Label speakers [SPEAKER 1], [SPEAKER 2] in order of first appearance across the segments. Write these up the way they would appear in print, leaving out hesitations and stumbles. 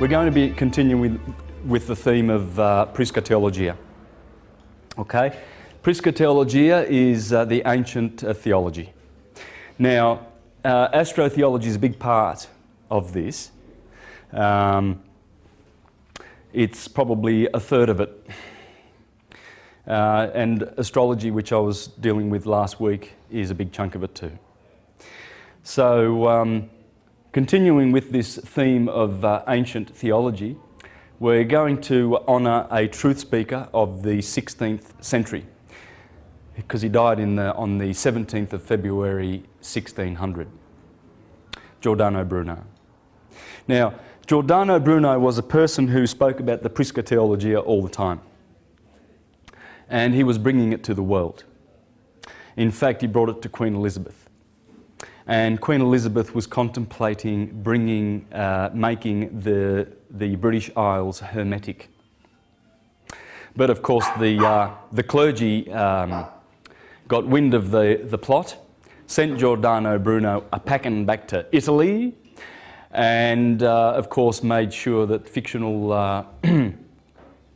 [SPEAKER 1] We're going to be continuing with the theme of Prisca Theologia. Okay? Prisca Theologia is the ancient theology. Now, astrotheology is a big part of this. It's probably a third of it. And astrology, which I was dealing with last week, is a big chunk of it too. So, continuing with this theme of ancient theology, we're going to honour a truth speaker of the 16th century, because he died on the 17th of February 1600, Giordano Bruno. Now, Giordano Bruno was a person who spoke about the Prisca Theologia all the time, and he was bringing it to the world. In fact, he brought it to Queen Elizabeth. And Queen Elizabeth was contemplating making the British Isles hermetic. But of course the clergy got wind of the plot, sent Giordano Bruno a packing back to Italy, and of course made sure that fictional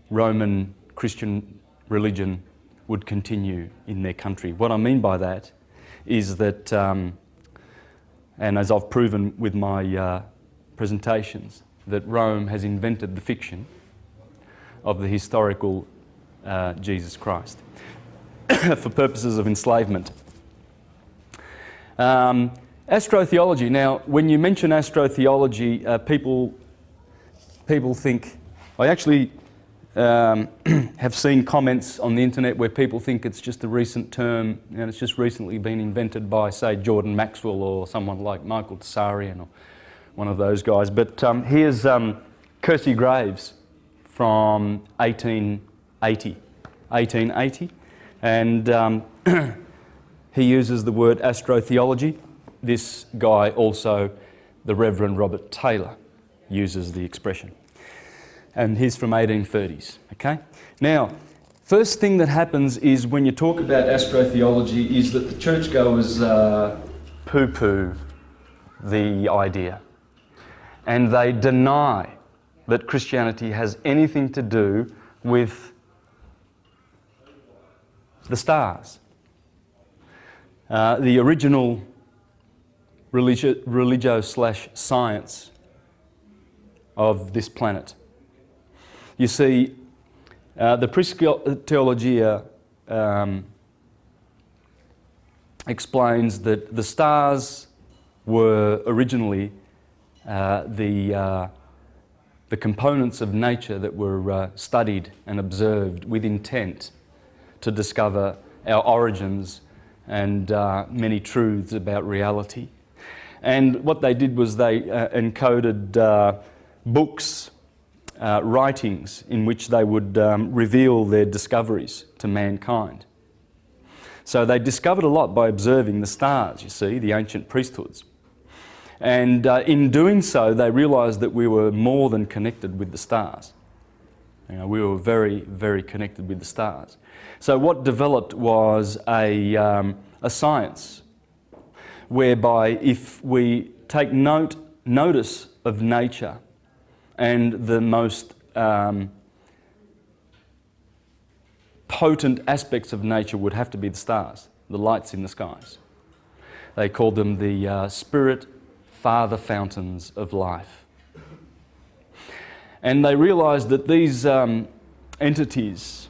[SPEAKER 1] Roman Christian religion would continue in their country. What I mean by that is that and as I've proven with my presentations, that Rome has invented the fiction of the historical Jesus Christ for purposes of enslavement. Astrotheology. Now, when you mention astrotheology, people think, I actually have seen comments on the internet where people think it's just a recent term and it's just recently been invented by, say, Jordan Maxwell or someone like Michael Tsarian or one of those guys. But here's Kersey Graves from 1880, and he uses the word astrotheology. This guy also, the Reverend Robert Taylor, uses the expression. And he's from 1830s, okay? Now, first thing that happens is when you talk about astrotheology is that the churchgoers poo-poo the idea. And they deny that Christianity has anything to do with the stars. The original religio/science of this planet. You see, the Prisca Theologia explains that the stars were originally the components of nature that were studied and observed with intent to discover our origins and many truths about reality. And what they did was they encoded books, writings in which they would reveal their discoveries to mankind. So they discovered a lot by observing the stars, you see, the ancient priesthoods. And in doing so, they realised that we were more than connected with the stars. You know, we were very, very connected with the stars. So what developed was a science whereby if we take notice of nature, and the most potent aspects of nature would have to be the stars, the lights in the skies. They called them the spirit father fountains of life. And they realised that these entities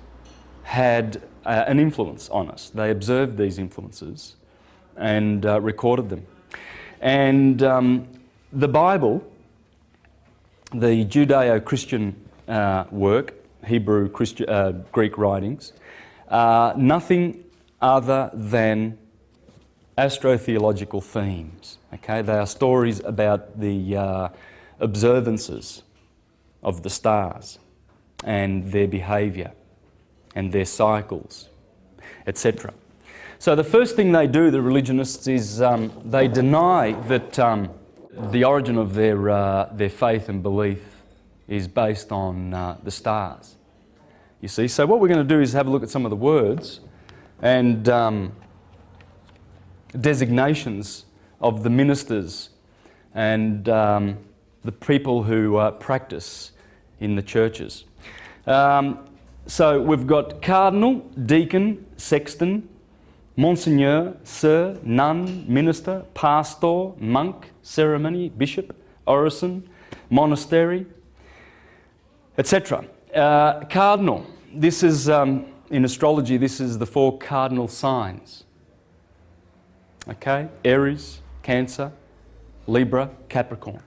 [SPEAKER 1] had an influence on us. They observed these influences and recorded them. And the Bible, the Judeo-Christian work, Hebrew, Greek writings, nothing other than astrotheological themes. Okay, they are stories about the observances of the stars and their behaviour and their cycles, etc. So the first thing they do, the religionists, is they deny that the origin of their faith and belief is based on the stars. You see, so what we're going to do is have a look at some of the words and designations of the ministers and the people who practice in the churches. So we've got cardinal, deacon, sexton, Monsignor, Sir, Nun, Minister, Pastor, Monk, Ceremony, Bishop, Orison, Monastery, etc. Cardinal, this is, in astrology, this is the 4 cardinal signs. Okay, Aries, Cancer, Libra, Capricorn.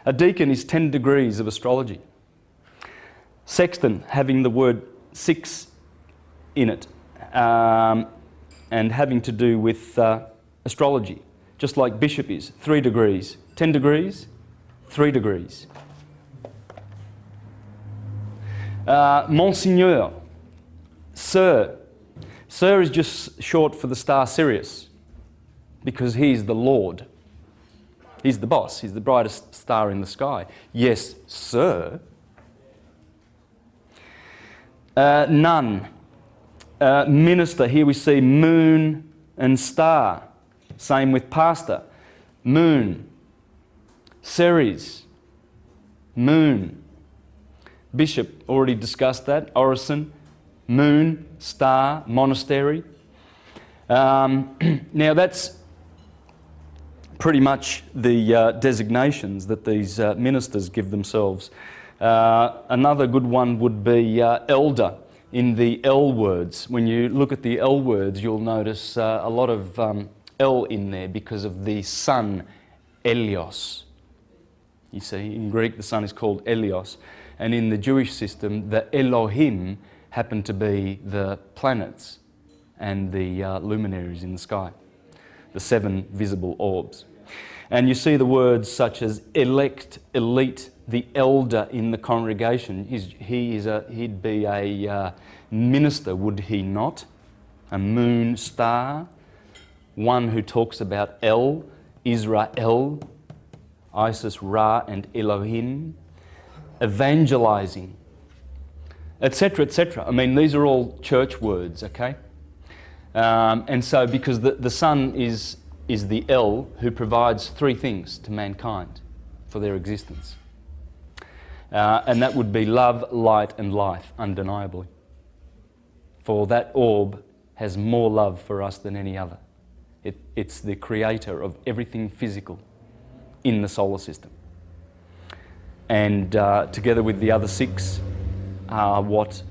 [SPEAKER 1] A deacon is 10 degrees of astrology. Sexton, having the word 6 in it, and having to do with astrology, just like bishop is, 3 degrees. 10 degrees, 3 degrees. Monsignor, Sir. Sir is just short for the star Sirius, because he's the Lord. He's the boss, he's the brightest star in the sky. Yes, sir. Nun. Minister, here we see moon and star. Same with pastor. Moon. Ceres. Moon. Bishop, already discussed that. Orison. Moon, star, monastery. Now that's pretty much the designations that these ministers give themselves. Another good one would be elder. In the L words, when you look at the L words, you'll notice a lot of L in there because of the sun, Elios. You see, in Greek the sun is called Elios, and in the Jewish system the Elohim happen to be the planets and the luminaries in the sky, the 7 visible orbs. And you see the words such as elect, elite, the elder in the congregation. He'd be a minister, would he not? A moon star, one who talks about El, Israel, Isis, Ra, and Elohim, evangelizing, etc., etc. I mean, these are all church words, okay? And so, because the sun is the El who provides 3 things to mankind for their existence. And that would be love, light, and life, undeniably. For that orb has more love for us than any other. It's the creator of everything physical in the solar system. And together with the other 6 are what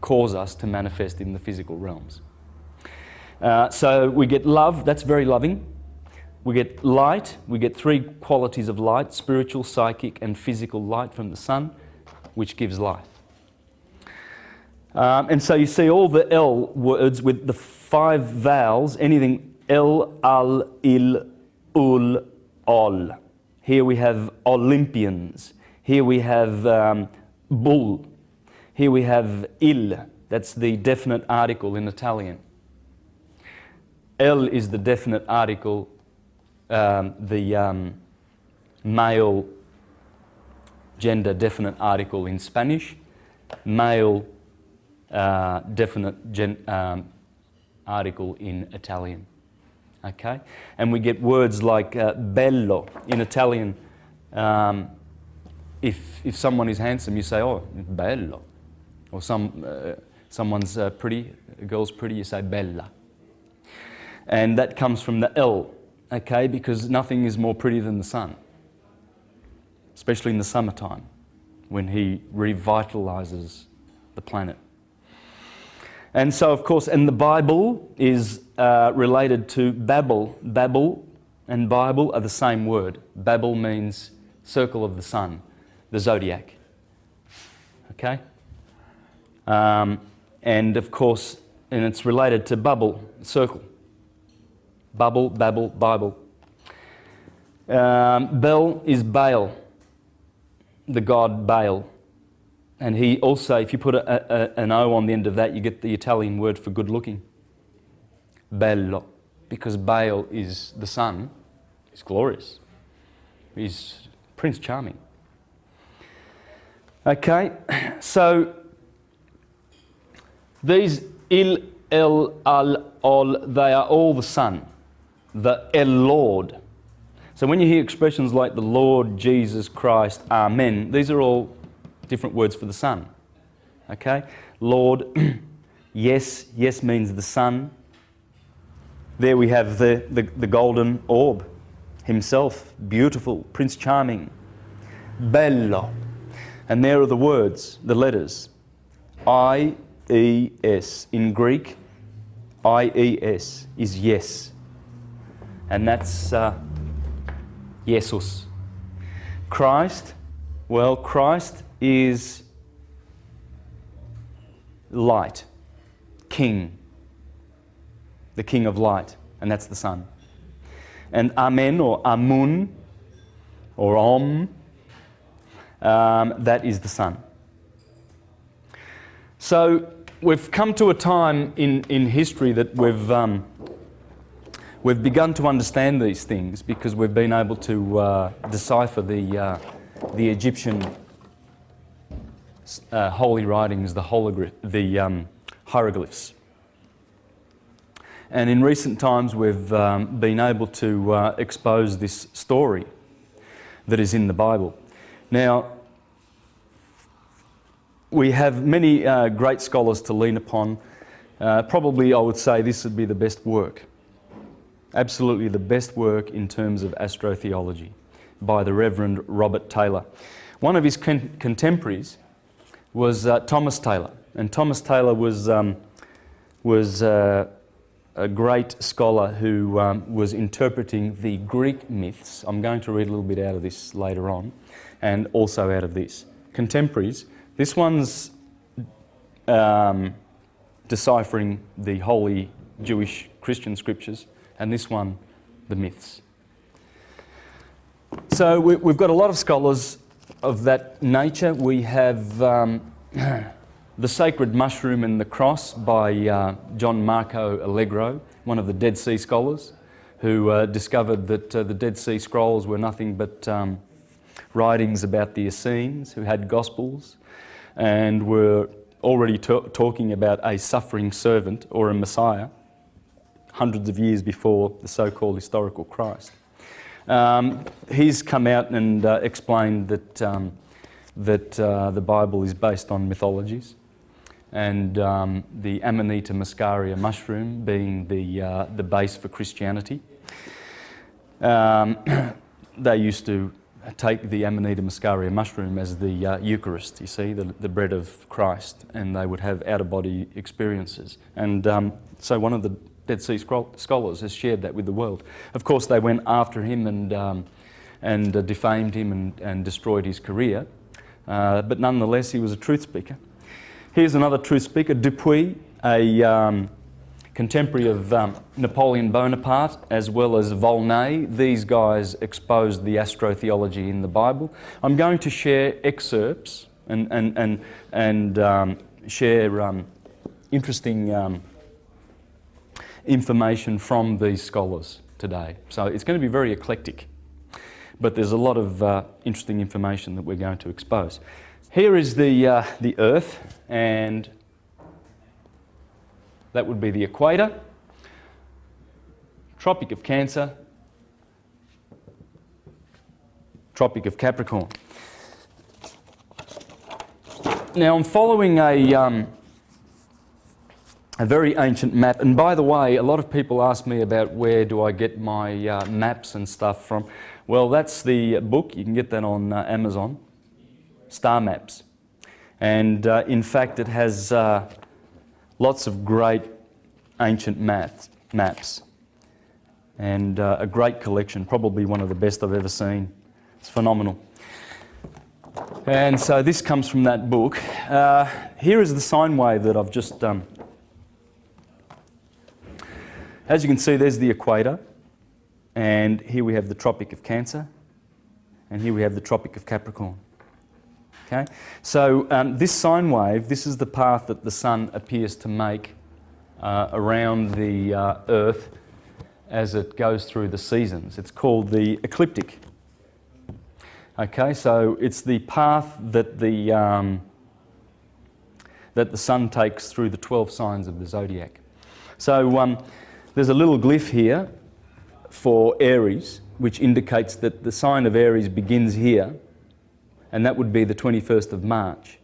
[SPEAKER 1] cause us to manifest in the physical realms. So we get love, that's very loving. We get light, we get 3 qualities of light, spiritual, psychic, and physical light from the sun, which gives life. And so you see all the L words with the 5 vowels, anything El, Al, Il, Ul, Ol. Here we have Olympians. Here we have bull. Here we have il, that's the definite article in Italian. El is the definite article, the male gender definite article in Spanish, male definite article in Italian. Okay? And we get words like bello in Italian. If someone is handsome, you say, oh, bello. Or someone's pretty, a girl's pretty, you say bella. And that comes from the L, okay, because nothing is more pretty than the sun, especially in the summertime when he revitalizes the planet. And so, of course, and the Bible is related to Babel. Babel and Bible are the same word. Babel means circle of the sun, the zodiac. Okay? And of course, and it's related to bubble, circle. Bubble, Babel, Bible. Bel is Baal, the god Baal. And he also, if you put an O on the end of that, you get the Italian word for good looking. Bello. Because Baal is the sun, he's glorious. He's Prince Charming. Okay, so these Il, El, Al, Ol, they are all the sun. The El Lord. So when you hear expressions like the Lord Jesus Christ, Amen, these are all different words for the Son. Okay? Lord, yes, yes means the Son. There we have the golden orb himself, beautiful, Prince Charming, bello. And there are the words, the letters, I-E-S. In Greek, I-E-S is yes. And that's Jesus. Christ, well, Christ is light, King, the King of light, and that's the Son. And Amen or Amun or Om, that is the Son. So we've come to a time in history that we've begun to understand these things because we've been able to decipher the Egyptian holy writings, the hieroglyphs. And in recent times we've been able to expose this story that is in the Bible. Now, we have many great scholars to lean upon. Probably I would say this would be the best work. Absolutely the best work in terms of astrotheology by the Reverend Robert Taylor. One of his contemporaries was Thomas Taylor. And Thomas Taylor was a great scholar who was interpreting the Greek myths. I'm going to read a little bit out of this later on, and also out of this. Contemporaries, this one's deciphering the holy Jewish Christian scriptures, and this one, the myths. So we've got a lot of scholars of that nature. We have The Sacred Mushroom and the Cross by John Marco Allegro, one of the Dead Sea scholars, who discovered that the Dead Sea Scrolls were nothing but writings about the Essenes, who had Gospels, and were already talking about a suffering servant or a Messiah, hundreds of years before the so-called historical Christ. He's come out and explained that the Bible is based on mythologies, and the Amanita muscaria mushroom being the base for Christianity. They used to take the Amanita muscaria mushroom as the Eucharist, you see, the bread of Christ, and they would have out-of-body experiences. And so one of the Dead Sea scholars has shared that with the world. Of course, they went after him and defamed him and destroyed his career, but nonetheless, he was a truth speaker. Here's another truth speaker, Dupuy, a contemporary of Napoleon Bonaparte, as well as Volney. These guys exposed the astrotheology in the Bible. I'm going to share excerpts and share interesting information from these scholars today. So it's going to be very eclectic, but there's a lot of interesting information that we're going to expose. Here is the Earth, and that would be the equator, Tropic of Cancer, Tropic of Capricorn. Now I'm following a very ancient map, and by the way, a lot of people ask me about where do I get my maps and stuff from. Well, that's the book. You can get that on Amazon, Star Maps. And in fact, it has lots of great ancient maps and a great collection, probably one of the best I've ever seen. It's phenomenal. And so this comes from that book. Here is the sine wave that I've just done. As you can see, there's the equator, and here we have the Tropic of Cancer, and here we have the Tropic of Capricorn. Okay? So this sine wave, this is the path that the Sun appears to make around the Earth as it goes through the seasons. It's called the ecliptic. Okay, so it's the path that the Sun takes through the 12 signs of the zodiac. So there's a little glyph here for Aries, which indicates that the sign of Aries begins here, and that would be the 21st of March,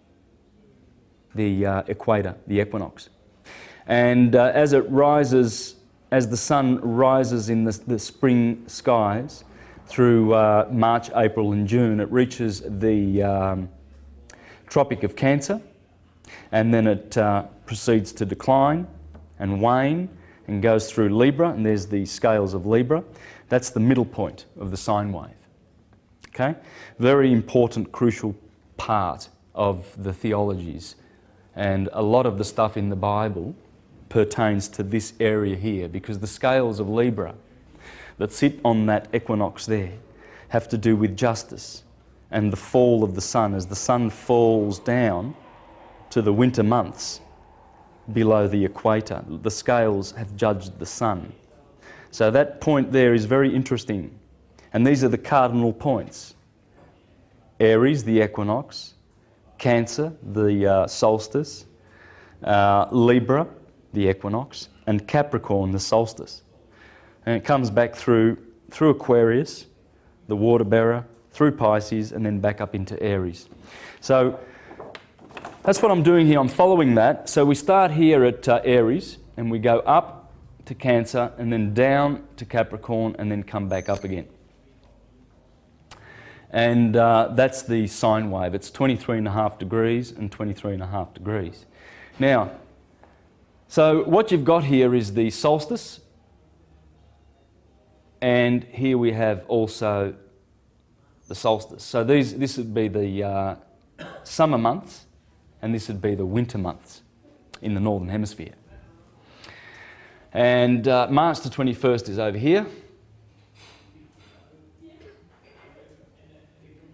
[SPEAKER 1] the equator, the equinox. And as it rises, as the sun rises in the spring skies through March, April and June, it reaches the Tropic of Cancer, and then it proceeds to decline and wane and goes through Libra, and there's the scales of Libra. That's the middle point of the sine wave. Okay? Very important, crucial part of the theologies, and a lot of the stuff in the Bible pertains to this area here, because the scales of Libra that sit on that equinox there have to do with justice and the fall of the sun. As the sun falls down to the winter months below the equator, the scales have judged the sun. So that point there is very interesting, and these are the cardinal points: Aries, the equinox; Cancer, the solstice; Libra, the equinox; and Capricorn, the solstice. And it comes back through Aquarius, the water bearer, through Pisces, and then back up into Aries. So that's what I'm doing here. I'm following that. So we start here at Aries, and we go up to Cancer, and then down to Capricorn, and then come back up again. And that's the sine wave. It's 23.5 degrees and 23.5 degrees. Now, so what you've got here is the solstice, and here we have also the solstice. So this would be the summer months, and this would be the winter months in the Northern Hemisphere. And March the 21st is over here.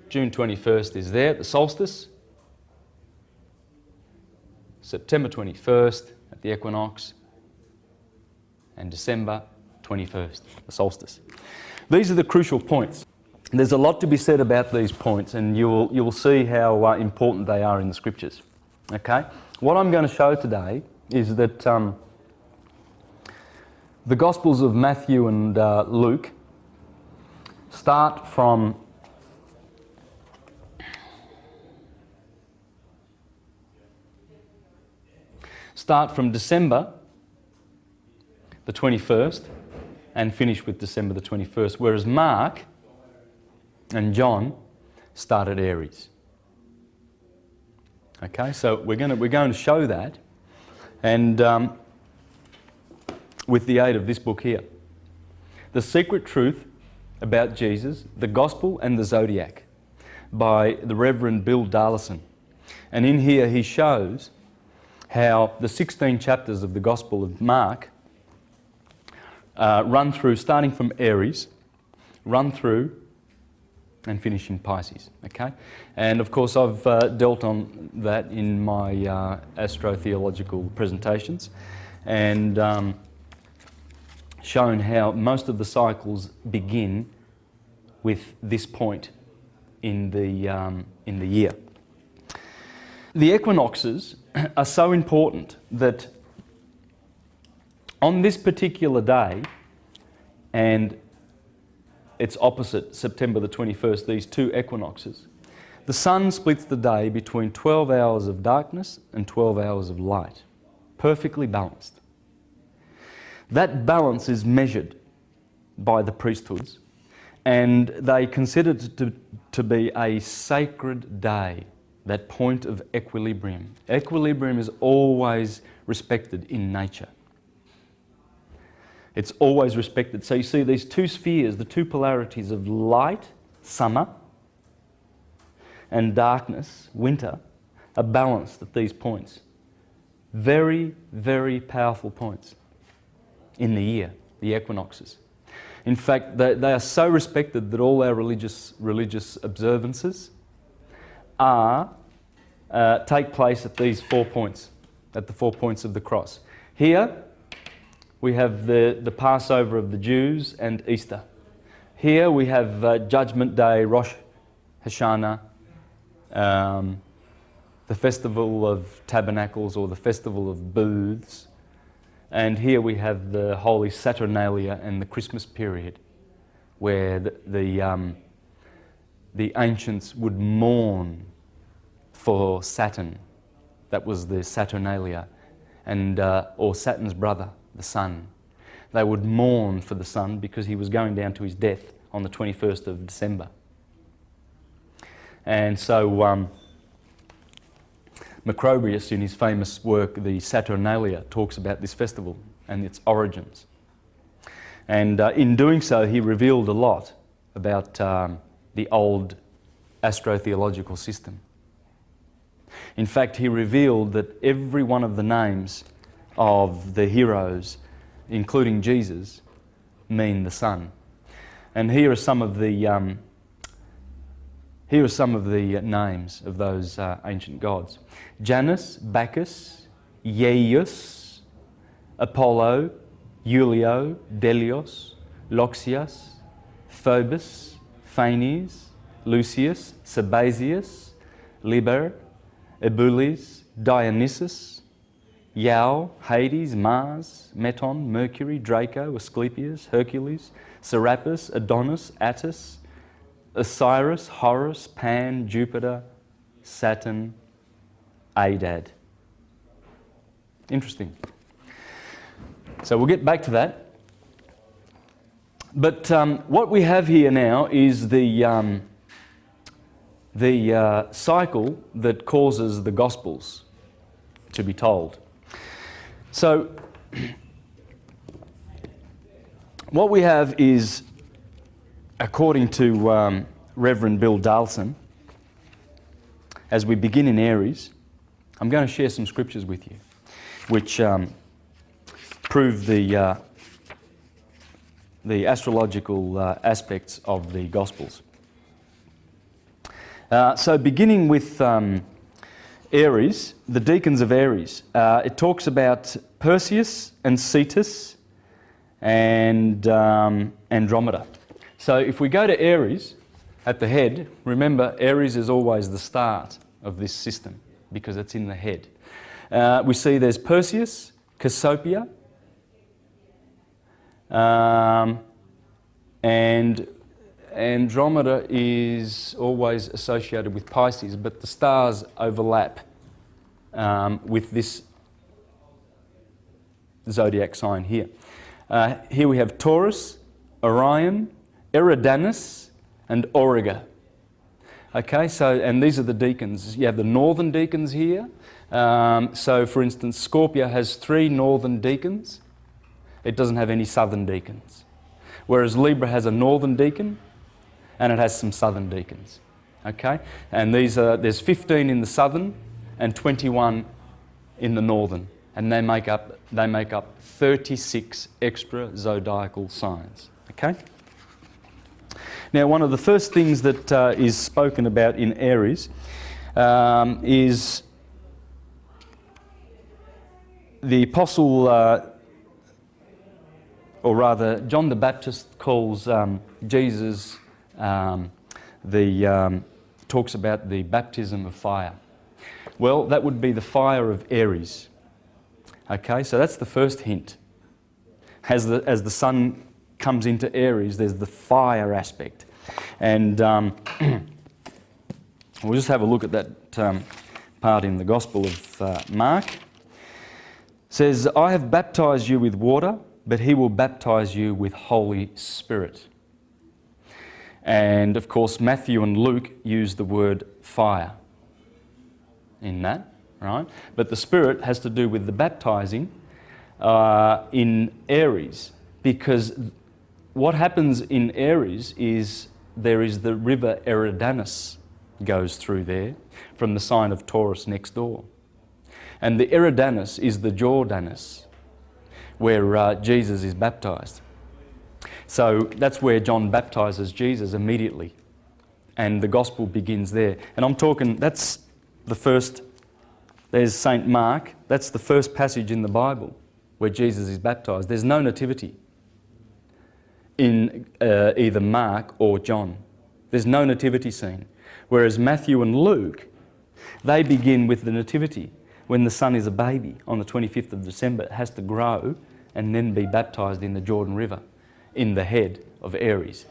[SPEAKER 1] June 21st is there, the solstice. September 21st at the equinox. And December 21st, the solstice. These are the crucial points. There's a lot to be said about these points, and you will see how important they are in the scriptures. Okay? What I'm going to show today is that the Gospels of Matthew and Luke start from December the 21st and finish with December the 21st, whereas Mark and John start at Aries. Okay, so we're going to show that, and with the aid of this book here, The Secret Truth About Jesus, the Gospel and the Zodiac, by the Reverend Bill Darlison. And in here he shows how the 16 chapters of the Gospel of Mark run through, starting from Aries, run through and finish in Pisces. Okay, and of course I've dealt on that in my astrotheological presentations, and shown how most of the cycles begin with this point in the year. The equinoxes are so important that on this particular day, and its opposite, September the 21st, these two equinoxes, the sun splits the day between 12 hours of darkness and 12 hours of light, perfectly balanced. That balance is measured by the priesthoods, and they consider it to be a sacred day, that point of equilibrium. Equilibrium is always respected in nature. It's always respected. So you see these two spheres, the two polarities of light, summer, and darkness, winter, are balanced at these points. Very, very powerful points in the year, the equinoxes. In fact, they are so respected that all our religious observances take place at these 4 points, at the 4 points of the cross. Here, we have the Passover of the Jews and Easter. Here we have Judgment Day, Rosh Hashanah, the Festival of Tabernacles, or the Festival of Booths. And here we have the Holy Saturnalia and the Christmas period, where the ancients would mourn for Saturn. That was the Saturnalia, and or Saturn's brother, the sun. They would mourn for the sun because he was going down to his death on the 21st of December. And so Macrobius, in his famous work, the Saturnalia, talks about this festival and its origins. And in doing so, he revealed a lot about the old astrotheological system. In fact, he revealed that every one of the names of the heroes, including Jesus, mean the sun. And here are some of the names of those ancient gods: Janus, Bacchus, Ieius, Apollo, Julio, Delios, Loxias, Phobos, Phanes, Lucius, Sabazius, Liber, Ebulis, Dionysus, Iao, Hades, Mars, Meton, Mercury, Draco, Asclepius, Hercules, Serapis, Adonis, Attis, Osiris, Horus, Pan, Jupiter, Saturn, Adad. Interesting. So we'll get back to that. But what we have here now is the cycle that causes the Gospels to be told. So what we have is, according to Reverend Bill Darlson, as we begin in Aries, I'm going to share some scriptures with you which prove the astrological aspects of the Gospels. So beginning with Aries, the deacons of Aries, it talks about Perseus and Cetus and Andromeda. So if we go to Aries at the head, remember Aries is always the start of this system because it's in the head. We see there's Perseus, Cassiopeia, and Andromeda is always associated with Pisces, but the stars overlap with this zodiac sign here. Here we have Taurus, Orion, Eridanus, and Auriga. Okay, so, and these are the deacons. You have the northern deacons here. So, for instance, Scorpio has 3 northern deacons. It doesn't have any southern deacons. Whereas Libra has a northern deacon, and it has some southern deacons. Okay, and there's 15 in the southern and 21 in the northern, and they make up 36 extra zodiacal signs. Okay. Now, one of the first things that is spoken about in Aries is the apostle, or rather, John the Baptist calls Jesus. Talks about the baptism of fire. Well, that would be the fire of Aries. Okay, so that's the first hint. As the sun comes into Aries, there's the fire aspect. And we'll just have a look at that part in the Gospel of Mark. It says, I have baptized you with water, but he will baptize you with Holy Spirit. And of course, Matthew and Luke use the word fire in that, right? But the Spirit has to do with the baptizing in Aries, because what happens in Aries is there is the river Eridanus goes through there from the sign of Taurus next door. And the Eridanus is the Jordanus, where Jesus is baptized. So that's where John baptizes Jesus immediately. And the gospel begins there. And I'm talking, that's the first, there's St. Mark, that's the first passage in the Bible where Jesus is baptized. There's no nativity in either Mark or John. There's no nativity scene. Whereas Matthew and Luke, they begin with the nativity. When the son is a baby on the 25th of December, it has to grow and then be baptized in the Jordan River, in the head of Aries.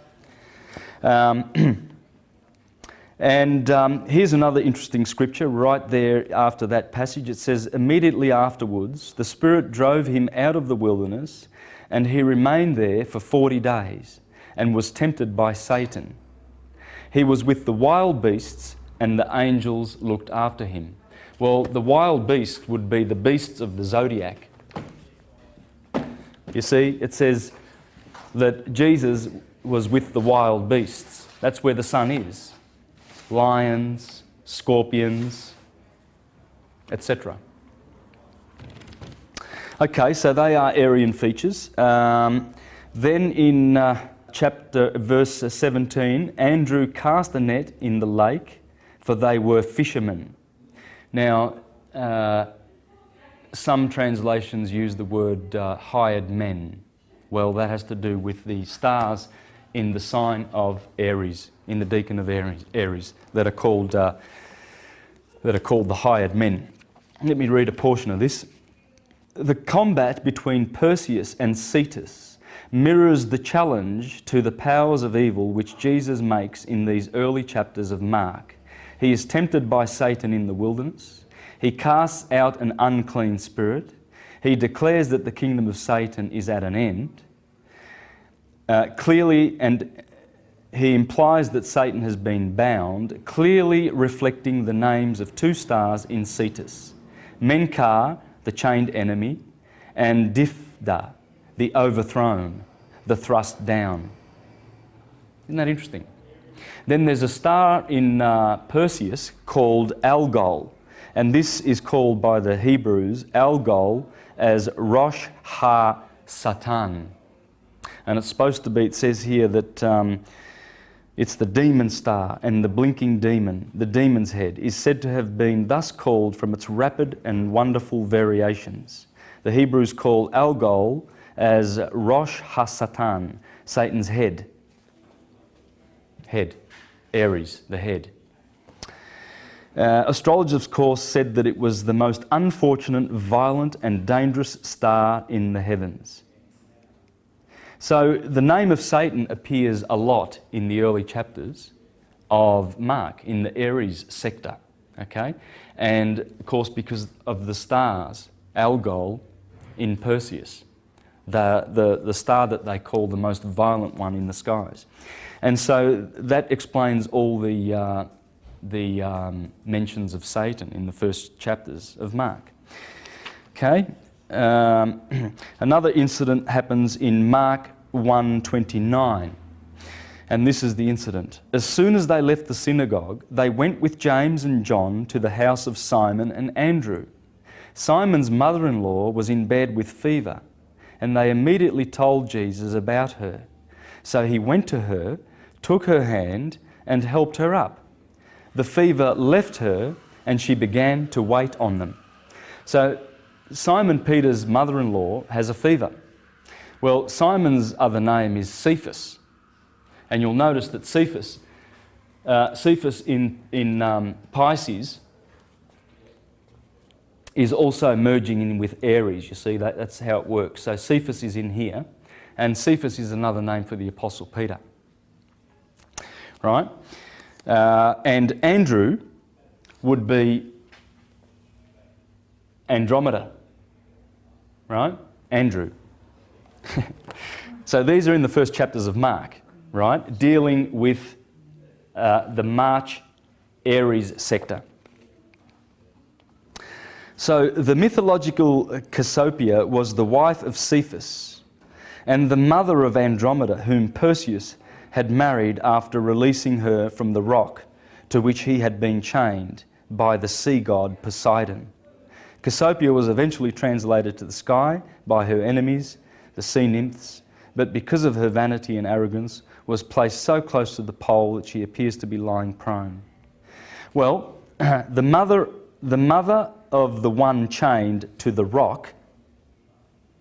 [SPEAKER 1] Here's another interesting scripture right there after that passage. It says, immediately afterwards, the Spirit drove him out of the wilderness, and he remained there for 40 days and was tempted by Satan. He was with the wild beasts, and the angels looked after him. Well, the wild beast would be the beasts of the zodiac. You see, it says that Jesus was with the wild beasts. That's where the sun is. Lions, scorpions, etc. Okay, so they are Aryan features. Then in verse 17, Andrew cast a net in the lake, for they were fishermen. Now, some translations use the word hired men. Well, that has to do with the stars in the sign of Aries, in the deacon of Aries, that are called the hired men. Let me read a portion of this. The combat between Perseus and Cetus mirrors the challenge to the powers of evil which Jesus makes in these early chapters of Mark. He is tempted by Satan in the wilderness. He casts out an unclean spirit. He declares that the kingdom of Satan is at an end. Clearly, and he implies that Satan has been bound, clearly reflecting the names of two stars in Cetus. Menkar, the chained enemy, and Difda, the overthrown, the thrust down. Isn't that interesting? Then there's a star in Perseus called Algol, and this is called by the Hebrews, Algol, as Rosh Ha-Satan. And it's supposed to be, it says here that it's the demon star, and the blinking demon, the demon's head, is said to have been thus called from its rapid and wonderful variations. The Hebrews call Algol as Rosh Ha-Satan, Satan's head. Head. Aries, the head. Astrologers, of course, said that it was the most unfortunate, violent and dangerous star in the heavens. So the name of Satan appears a lot in the early chapters of Mark, in the Aries sector, okay? And of course, because of the stars, Algol in Perseus, the star that they call the most violent one in the skies. And so that explains all the mentions of Satan in the first chapters of Mark. Okay. Another incident happens in Mark 1:29, and this is the incident. As soon as they left the synagogue, they went with James and John to the house of Simon and Andrew. Simon's mother-in-law was in bed with fever, and they immediately told Jesus about her. So he went to her, took her hand, and helped her up. The fever left her, and she began to wait on them. So Simon Peter's mother-in-law has a fever. Well, Simon's other name is Cephas, and you'll notice that Cephas in Pisces is also merging in with Aries. You see, that's how it works. So Cephas is in here, and Cephas is another name for the Apostle Peter. Right? And Andrew would be Andromeda. Right? Andrew. So these are in the first chapters of Mark, right? Dealing with the March Aries sector. So the mythological Cassiopeia was the wife of Cephas and the mother of Andromeda, whom Perseus had married after releasing her from the rock to which he had been chained by the sea god Poseidon. Cassiopeia was eventually translated to the sky by her enemies, the sea nymphs, but because of her vanity and arrogance was placed so close to the pole that she appears to be lying prone. Well, the mother of the one chained to the rock,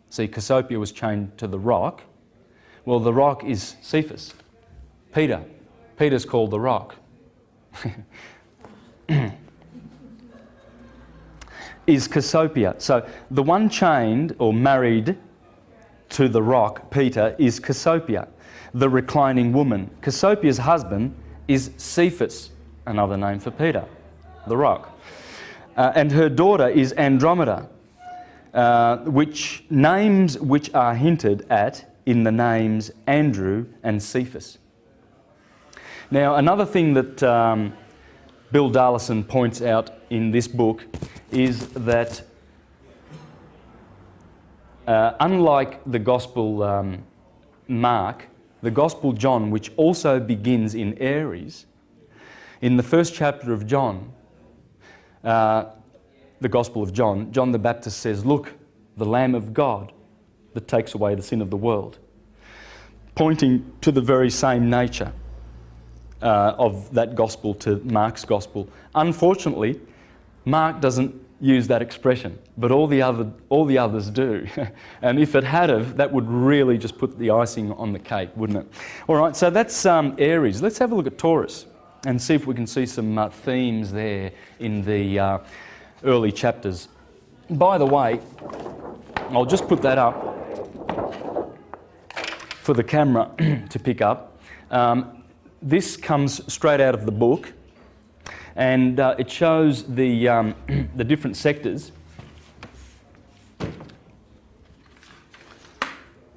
[SPEAKER 1] see, Cassiopeia was chained to the rock. Well, the rock is Cephas, Peter. Peter's called the rock. Is Cassiopeia. So the one chained or married to the rock, Peter, is Cassiopeia, the reclining woman. Cassiopeia's husband is Cephas, another name for Peter, the rock. And her daughter is Andromeda, which are hinted at in the names Andrew and Cephas. Now, another thing that Bill Darlison points out in this book is that unlike the Gospel Mark, the Gospel John, which also begins in Aries, in the first chapter of John, the Gospel of John, John the Baptist says, "Look, the Lamb of God that takes away the sin of the world," pointing to the very same nature of that Gospel to Mark's Gospel. Unfortunately, Mark doesn't use that expression, but all the others do. And if it had of, that would really just put the icing on the cake, wouldn't it? All right, so that's Aries. Let's have a look at Taurus and see if we can see some themes there in the early chapters. By the way, I'll just put that up for the camera to pick up. This comes straight out of the book, and it shows the different sectors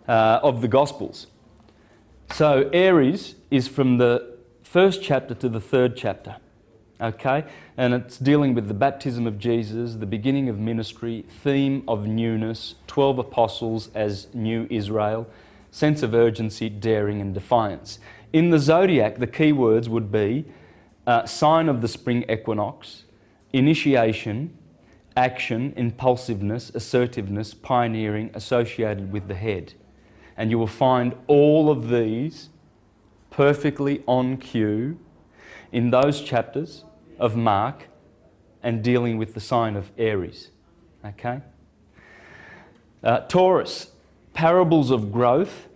[SPEAKER 1] of the Gospels. So Aries is from the first chapter to the third chapter, okay? And it's dealing with the baptism of Jesus, the beginning of ministry, theme of newness, 12 apostles as new Israel, sense of urgency, daring and defiance. In the zodiac, the key words would be sign of the spring equinox, initiation, action, impulsiveness, assertiveness, pioneering associated with the head. And you will find all of these perfectly on cue in those chapters of Mark and dealing with the sign of Aries. Okay? Taurus, parables of growth,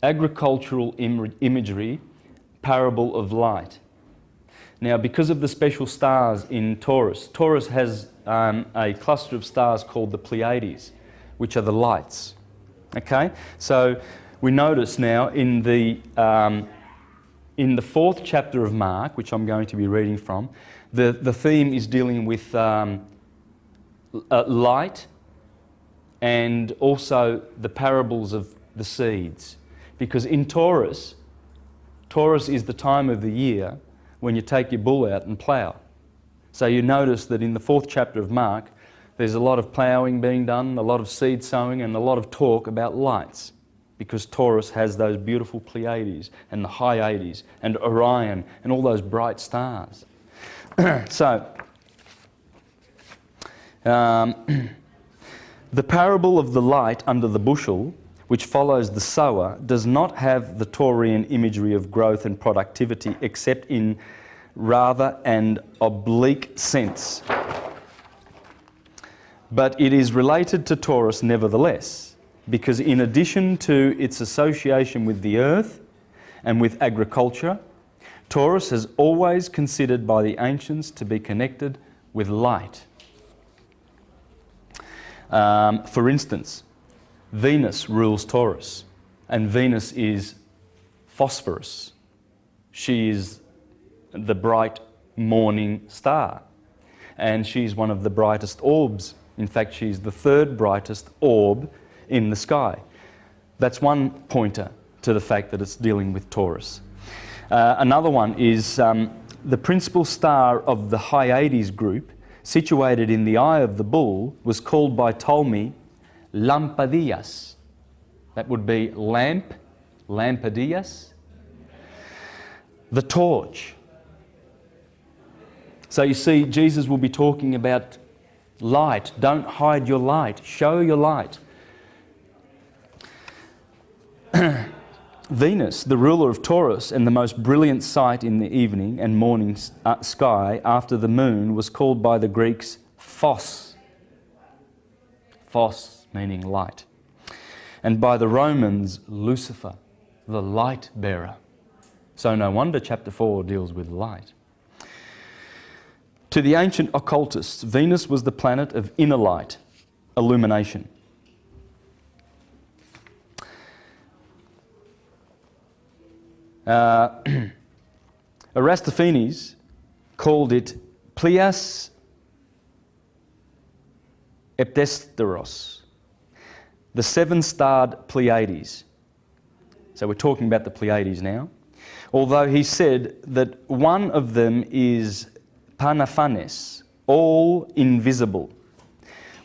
[SPEAKER 1] agricultural imagery, parable of light. Now, because of the special stars in Taurus, Taurus has a cluster of stars called the Pleiades, which are the lights. Okay? So we notice now in the fourth chapter of Mark, which I'm going to be reading from, the theme is dealing with light and also the parables of the seeds. Because in Taurus is the time of the year when you take your bull out and plough. So you notice that in the fourth chapter of Mark, there's a lot of ploughing being done, a lot of seed sowing, and a lot of talk about lights, because Taurus has those beautiful Pleiades and the Hyades and Orion and all those bright stars. So, the parable of the light under the bushel, which follows the sower, does not have the Taurian imagery of growth and productivity, except in rather an oblique sense. But it is related to Taurus nevertheless, because in addition to its association with the earth and with agriculture, Taurus has always considered by the ancients to be connected with light. For instance, Venus rules Taurus, and Venus is phosphorus. She is the bright morning star, and she's one of the brightest orbs. In fact, she's the third brightest orb in the sky. That's one pointer to the fact that it's dealing with Taurus. Another one is the principal star of the Hyades group, situated in the eye of the bull, was called by Ptolemy Lampadias. That would be lamp, Lampadias. The torch. So you see, Jesus will be talking about light. Don't hide your light. Show your light. Venus, the ruler of Taurus and the most brilliant sight in the evening and morning sky after the moon, was called by the Greeks Phos. Phos meaning light. And by the Romans, Lucifer, the light bearer. So no wonder chapter 4 deals with light. To the ancient occultists, Venus was the planet of inner light, illumination. Aristophanes called it Pleias Eptesteros, the seven-starred Pleiades. So we're talking about the Pleiades now. Although he said that one of them is Panaphanes, all invisible.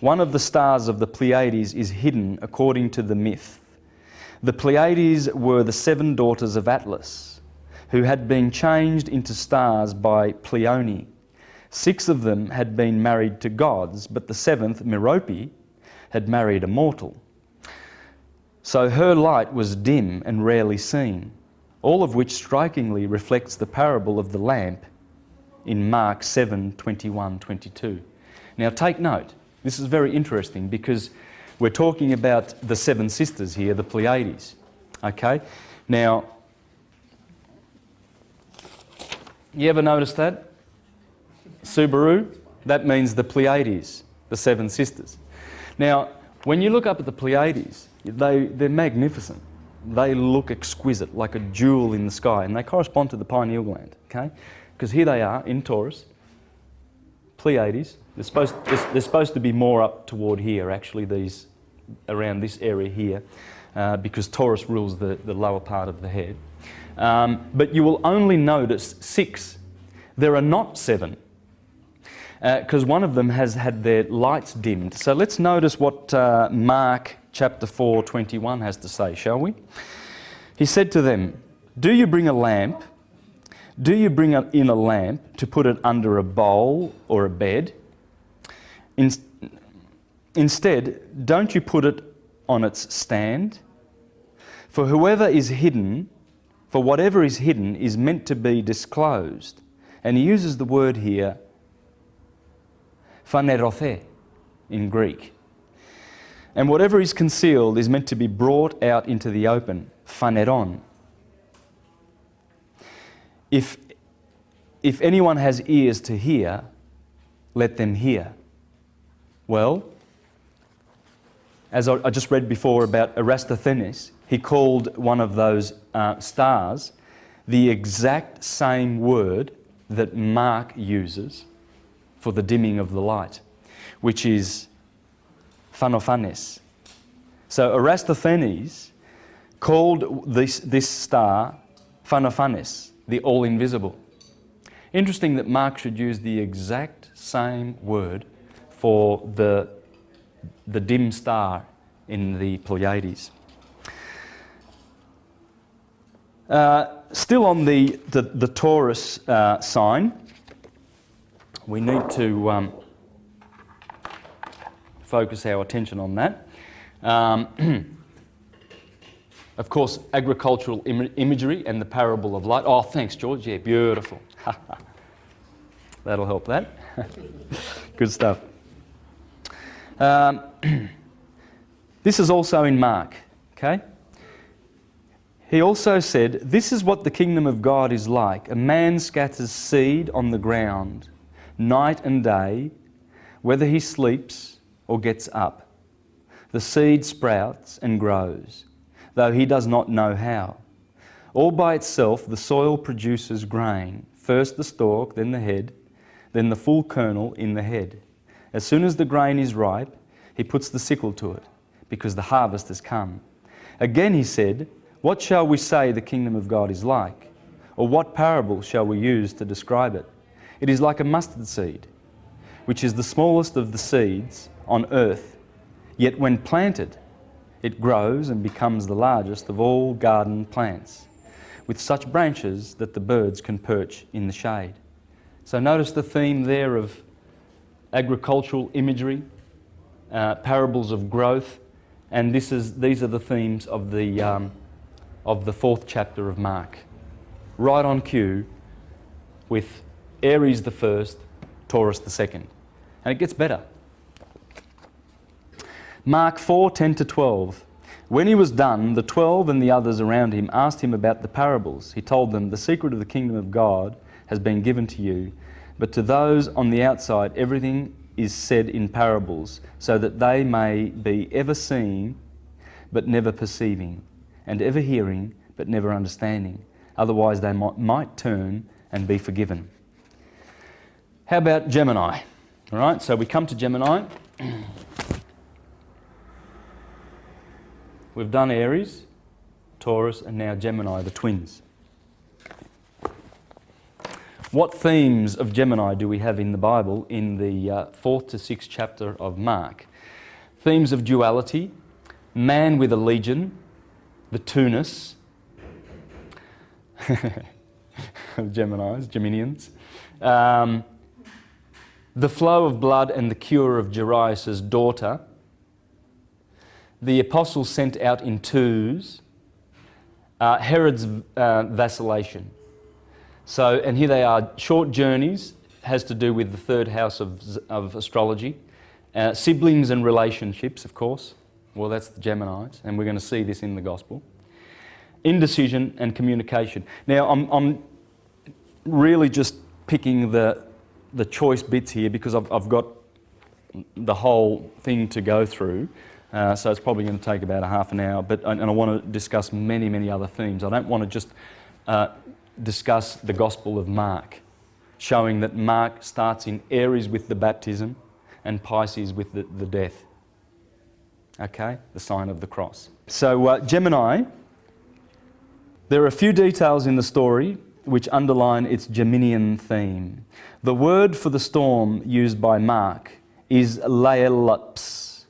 [SPEAKER 1] One of the stars of the Pleiades is hidden according to the myth. The Pleiades were the seven daughters of Atlas, who had been changed into stars by Pleione. 6 of them had been married to gods, but the 7th, Merope, had married a mortal. So her light was dim and rarely seen, all of which strikingly reflects the parable of the lamp in Mark 7:21-22. Now take note, this is very interesting because we're talking about the 7 sisters here, the Pleiades. Okay? Now, you ever notice that? Subaru, that means the Pleiades, the 7 sisters. Now, when you look up at the Pleiades, they're magnificent. They look exquisite, like a jewel in the sky, and they correspond to the pineal gland, okay? Because here they are in Taurus, Pleiades. They're supposed to be more up toward here, actually, these around this area here, because Taurus rules the lower part of the head. But you will only notice 6. There are not 7, because one of them has had their lights dimmed. So let's notice what Mark chapter 4:21 has to say, shall we? He said to them, "Do you bring a lamp? Do you bring in a lamp to put it under a bowl or a bed? Instead, don't you put it on its stand? For whatever is hidden is meant to be disclosed." And he uses the word here, phanerothe, in Greek. And whatever is concealed is meant to be brought out into the open, phaneron. If anyone has ears to hear, let them hear. Well, as I just read before about Aristophanes, he called one of those stars the exact same word that Mark uses for the dimming of the light, which is Phanophanes. So Aristophanes called this star Phanophanes, the all-invisible. Interesting that Mark should use the exact same word for the dim star in the Pleiades. Still on the Taurus sign, we need to focus our attention on that. Of course, agricultural imagery and the parable of light. Oh, thanks, George. Yeah, beautiful. That'll help that. Good stuff. This is also in Mark, okay? He also said, "This is what the kingdom of God is like. A man scatters seed on the ground, night and day, whether he sleeps or gets up. The seed sprouts and grows, though he does not know how. All by itself the soil produces grain, first the stalk, then the head, then the full kernel in the head. As soon as the grain is ripe, he puts the sickle to it, because the harvest has come." Again he said, "What shall we say the kingdom of God is like? Or what parable shall we use to describe it? It is like a mustard seed, which is the smallest of the seeds on earth. Yet when planted, it grows and becomes the largest of all garden plants, with such branches that the birds can perch in the shade." So notice the theme there of agricultural imagery, parables of growth, and these are the themes of the 4th chapter of Mark. Right on cue with Aries the first, Taurus the second. And it gets better. Mark 4:10-12. When he was done, the 12 and the others around him asked him about the parables. He told them, "The secret of the kingdom of God has been given to you, but to those on the outside everything is said in parables, so that they may be ever seeing but never perceiving, and ever hearing but never understanding. otherwise they might turn and be forgiven. How about Gemini? All right, so we come to Gemini. We've done Aries, Taurus, and now Gemini, the twins. What themes of Gemini do we have in the Bible in the 4th to 6th chapter of Mark? Themes of duality, man with a legion, the two-ness of Geminis, Geminians, the flow of blood and the cure of Jairus' daughter, the apostles sent out in twos, Herod's vacillation. So, and here they are, short journeys, has to do with the third house of astrology. Siblings and relationships, of course. Well, that's the Geminis, and we're going to see this in the Gospel. Indecision and communication. Now, I'm really just picking the choice bits here because I've got the whole thing to go through. So it's probably going to take about a half an hour, and I want to discuss many, many other themes. I don't want to just discuss the Gospel of Mark, showing that Mark starts in Aries with the baptism and Pisces with the death. Okay? The sign of the cross. So Gemini, there are a few details in the story which underline its Geminian theme. The word for the storm used by Mark is Laelaps,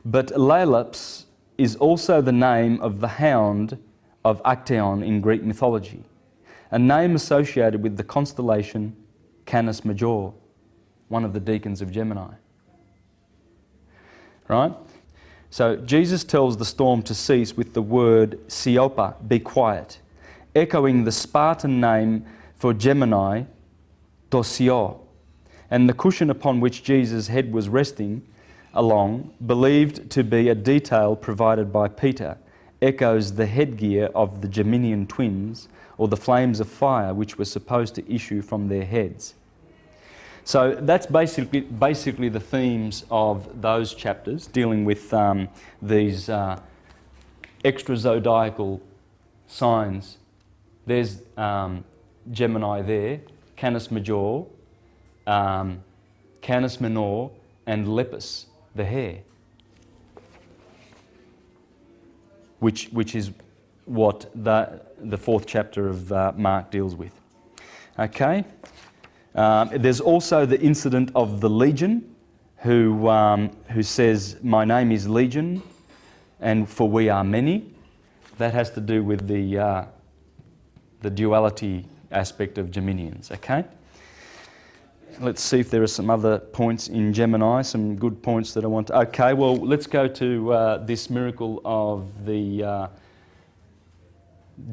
[SPEAKER 1] but Laelaps is also the name of the hound of Actaeon in Greek mythology, a name associated with the constellation Canis Major, one of the deacons of Gemini. Right? So Jesus tells the storm to cease with the word Siopa, be quiet, echoing the Spartan name for Gemini, Tosio, and the cushion upon which Jesus' head was resting along, believed to be a detail provided by Peter, echoes the headgear of the Geminian twins, or the flames of fire which were supposed to issue from their heads. So that's basically the themes of those chapters, dealing with these extra-zodiacal signs. There's Gemini there, Canis Major, Canis Minor, and Lepus, the hare, which is what the 4th chapter of Mark deals with. Okay. There's also the incident of the legion, who says, "My name is Legion, and for we are many." That has to do with the duality aspect of Geminians. Okay. Let's see if there are some other points in Gemini, some good points that I want to... Okay, well, let's go to this miracle of the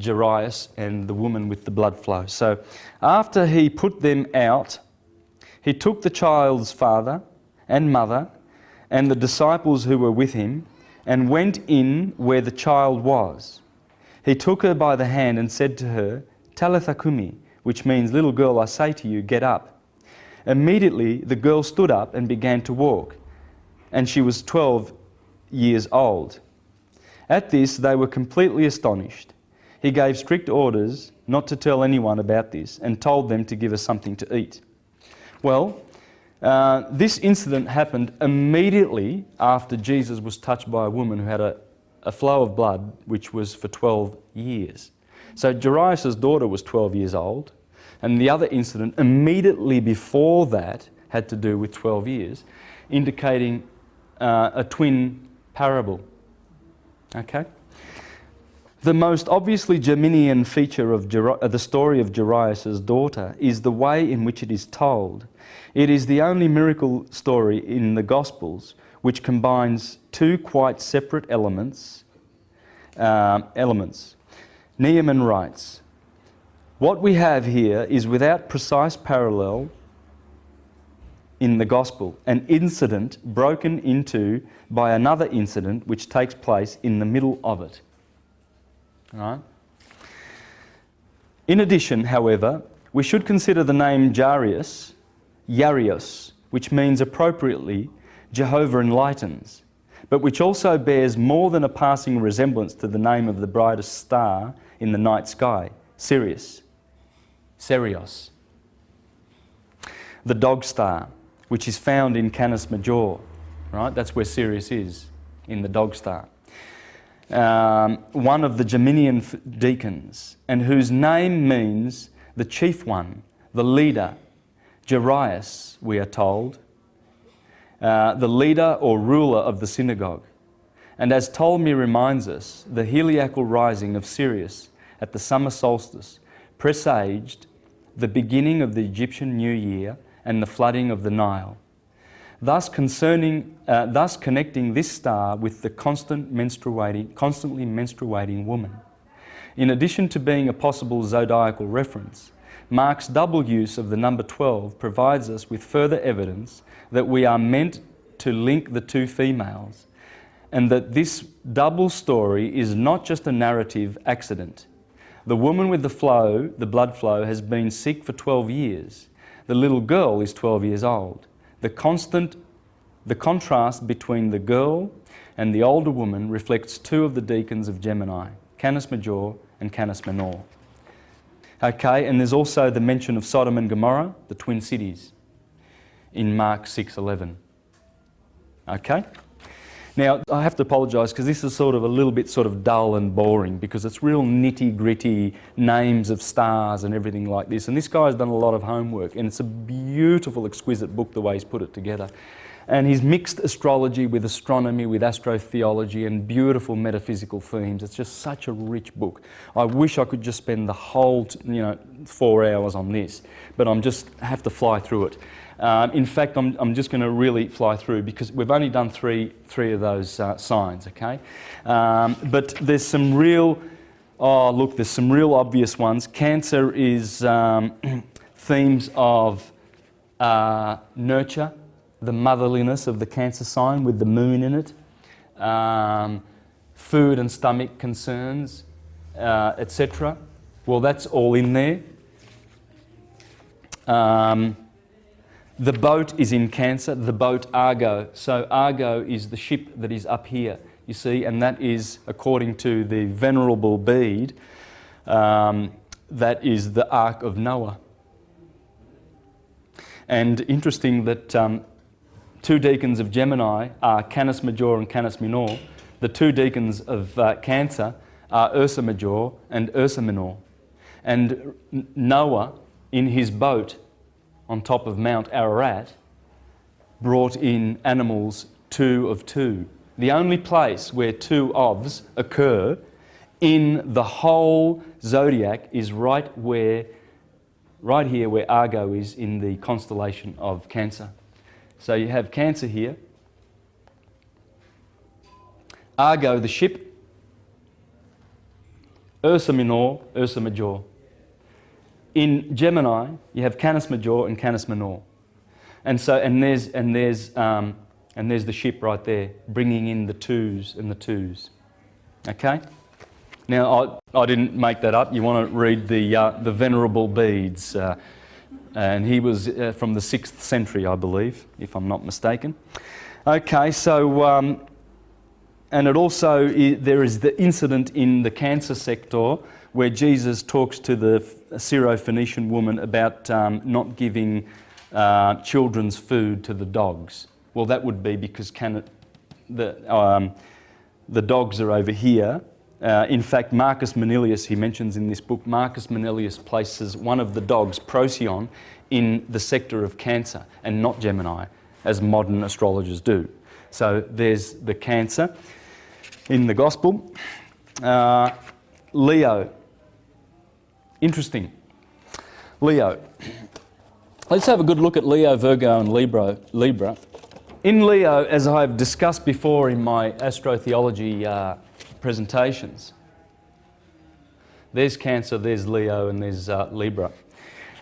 [SPEAKER 1] Jairus and the woman with the blood flow. So, after he put them out, he took the child's father and mother and the disciples who were with him and went in where the child was. He took her by the hand and said to her, "Talitha cumi," which means, "Little girl, I say to you, get up." Immediately the girl stood up and began to walk, and she was 12 years old. At this they were completely astonished. He gave strict orders not to tell anyone about this and told them to give her something to eat. Well, this incident happened immediately after Jesus was touched by a woman who had a flow of blood which was for 12 years. So Jairus' daughter was 12 years old, and the other incident immediately before that had to do with 12 years, indicating a twin parable. Okay? The most obviously Geminian feature of the story of Jairus' daughter is the way in which it is told. It is the only miracle story in the Gospels which combines two quite separate elements. Neiman writes, "What we have here is without precise parallel in the Gospel, an incident broken into by another incident which takes place in the middle of it." Right? In addition, however, we should consider the name Jarius, which means appropriately Jehovah enlightens, but which also bears more than a passing resemblance to the name of the brightest star in the night sky, Sirius. Serios. The dog star, which is found in Canis Major, right? That's where Sirius is, in the dog star. One of the Geminian deacons, and whose name means the chief one, the leader. Jairus, we are told, the leader or ruler of the synagogue. And as Ptolemy reminds us, the heliacal rising of Sirius at the summer solstice presaged the beginning of the Egyptian New Year and the flooding of the Nile, thus connecting this star with the constantly menstruating woman. In addition to being a possible zodiacal reference, Mark's double use of the number 12 provides us with further evidence that we are meant to link the two females, and that this double story is not just a narrative accident. The woman with the blood flow, has been sick for 12 years. The little girl is 12 years old. The contrast between the girl and the older woman reflects two of the deacons of Gemini, Canis Major and Canis Minor. Okay, and there's also the mention of Sodom and Gomorrah, the twin cities, in Mark 6:11. Okay? Now, I have to apologise because this is sort of a little bit sort of dull and boring because it's real nitty-gritty names of stars and everything like this. And this guy's done a lot of homework, and it's a beautiful, exquisite book the way he's put it together. And he's mixed astrology with astronomy, with astrotheology, and beautiful metaphysical themes. It's just such a rich book. I wish I could just spend the whole, 4 hours on this, but I have to fly through it. In fact, I'm just going to really fly through because we've only done three of those signs, okay? But there's some real, there's some real obvious ones. Cancer is themes of nurture, the motherliness of the Cancer sign with the moon in it, food and stomach concerns, etc. Well, that's all in there. The boat is in Cancer, the boat Argo. So Argo is the ship that is up here, you see, and that is, according to the Venerable Bede, that is the Ark of Noah. And interesting that two deacons of Gemini are Canis Major and Canis Minor. The two deacons of Cancer are Ursa Major and Ursa Minor. And Noah, in his boat on top of Mount Ararat, brought in animals 2 of 2. The only place where 2 ofs occur in the whole zodiac is right here where Argo is in the constellation of Cancer. So you have Cancer here, Argo the ship, Ursa Minor, Ursa Major. In Gemini, you have Canis Major and Canis Minor, and there's the ship right there, bringing in the 2s and the 2s. Okay. Now I didn't make that up. You want to read the Venerable Bedes, and he was from the 6th century, I believe, if I'm not mistaken. Okay, so and it also there is the incident in the Cancer sector where Jesus talks to the Syro-Phoenician woman about not giving children's food to the dogs. Well, that would be because the dogs are over here. In fact, Marcus Manilius, he mentions in this book, Marcus Manilius places one of the dogs, Procyon, in the sector of Cancer and not Gemini, as modern astrologers do. So there's the Cancer in the Gospel. Leo. Interesting. Leo. Let's have a good look at Leo, Virgo and Libra. In Leo, as I've discussed before in my astrotheology presentations, there's Cancer, there's Leo and there's Libra.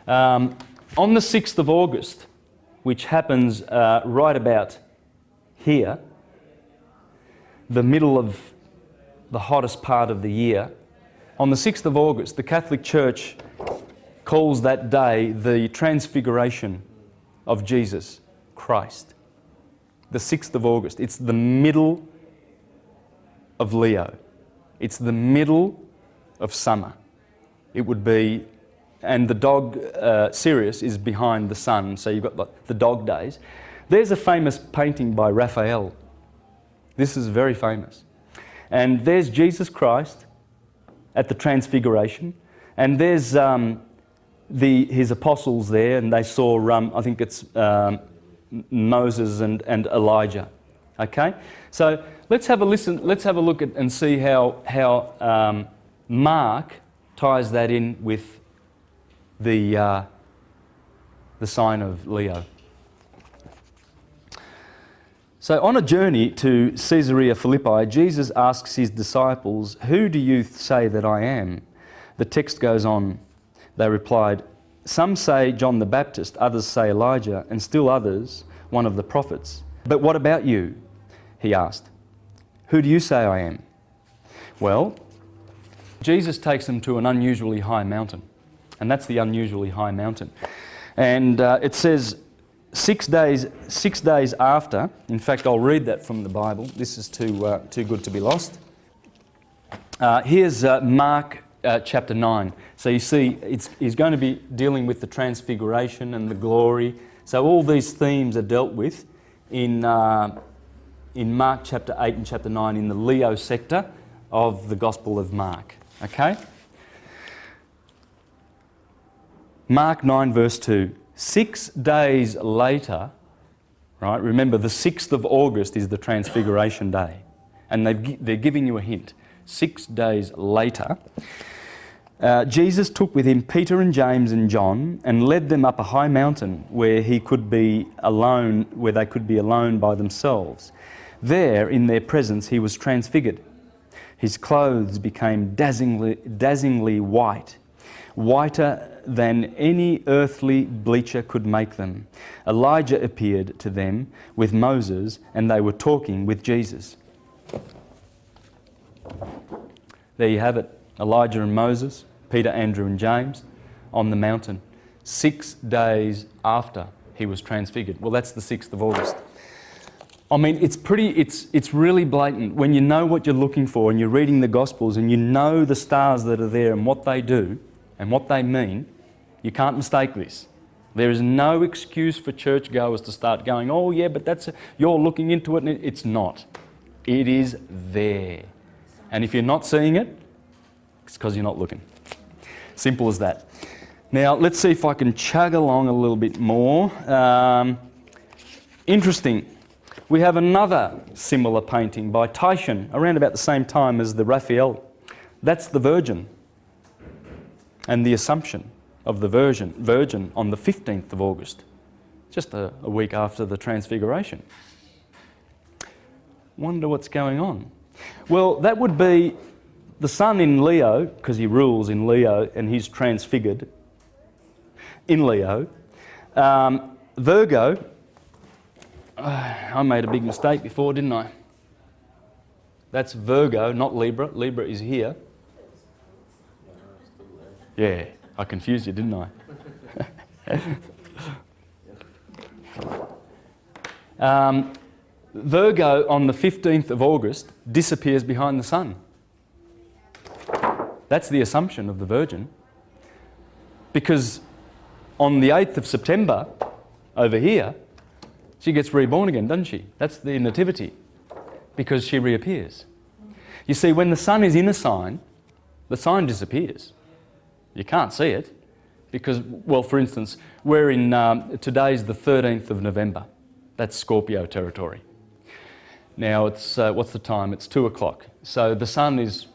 [SPEAKER 1] On the 6th of August, which happens right about here, the middle of the hottest part of the year, on the 6th of August, the Catholic Church calls that day the Transfiguration of Jesus Christ. The 6th of August. It's the middle of Leo. It's the middle of summer. it would be, and the dog, Sirius, is behind the sun, so you've got the dog days. There's a famous painting by Raphael. This is very famous. And there's Jesus Christ at the Transfiguration, and there's his apostles there, and they saw, I think it's Moses and Elijah. Okay? So let's have a listen, let's have a look at and see how Mark ties that in with the sign of Leo. So on a journey to Caesarea Philippi, Jesus asks his disciples, "Who do you say that I am?" The text goes on. They replied, "Some say John the Baptist, others say Elijah, and still others, one of the prophets. But what about you?" he asked. "Who do you say I am?" Well, Jesus takes them to an unusually high mountain, and that's the unusually high mountain. And it says 6 days after, in fact I'll read that from the Bible, this is too good to be lost. Here's Mark chapter 9. So you see, he's going to be dealing with the transfiguration and the glory. So all these themes are dealt with in Mark chapter 8 and chapter 9 in the Leo sector of the Gospel of Mark. Okay? Mark 9 verse 2. 6 days later, right? Remember, the 6th of August is the Transfiguration Day. And they're giving you a hint. 6 days later, Jesus took with him Peter and James and John and led them up a high mountain where they could be alone by themselves. There, in their presence, he was transfigured. His clothes became dazzlingly white, whiter than any earthly bleacher could make them. Elijah appeared to them with Moses, and they were talking with Jesus. There you have it. Elijah and Moses, Peter, Andrew and James on the mountain 6 days after he was transfigured. Well, that's the 6th of August. I mean, it's really blatant. When you know what you're looking for and you're reading the Gospels and you know the stars that are there and what they do and what they mean, you can't mistake this. There is no excuse for churchgoers to start going, "Oh yeah, but you're looking into it," and it's not. It is there. And if you're not seeing it, it's because you're not looking. Simple as that. Now, let's see if I can chug along a little bit more. Interesting. We have another similar painting by Titian around about the same time as the Raphael. That's the Virgin and the Assumption of the Virgin on the 15th of August, just a week after the Transfiguration. Wonder what's going on. Well, that would be the sun in Leo, because he rules in Leo and he's transfigured in Leo. Virgo, I made a big mistake before, didn't I? That's Virgo, not Libra. Libra is here. Yeah, I confused you, didn't I? Virgo on the 15th of August disappears behind the sun. That's the Assumption of the Virgin. Because on the 8th of September, over here, she gets reborn again, doesn't she? That's the Nativity, because she reappears. You see, when the sun is in a sign, the sign disappears. You can't see it because, well, for instance, we're in, today's the 13th of November. That's Scorpio territory. Now, it's, what's the time? It's 2 o'clock. So the sun is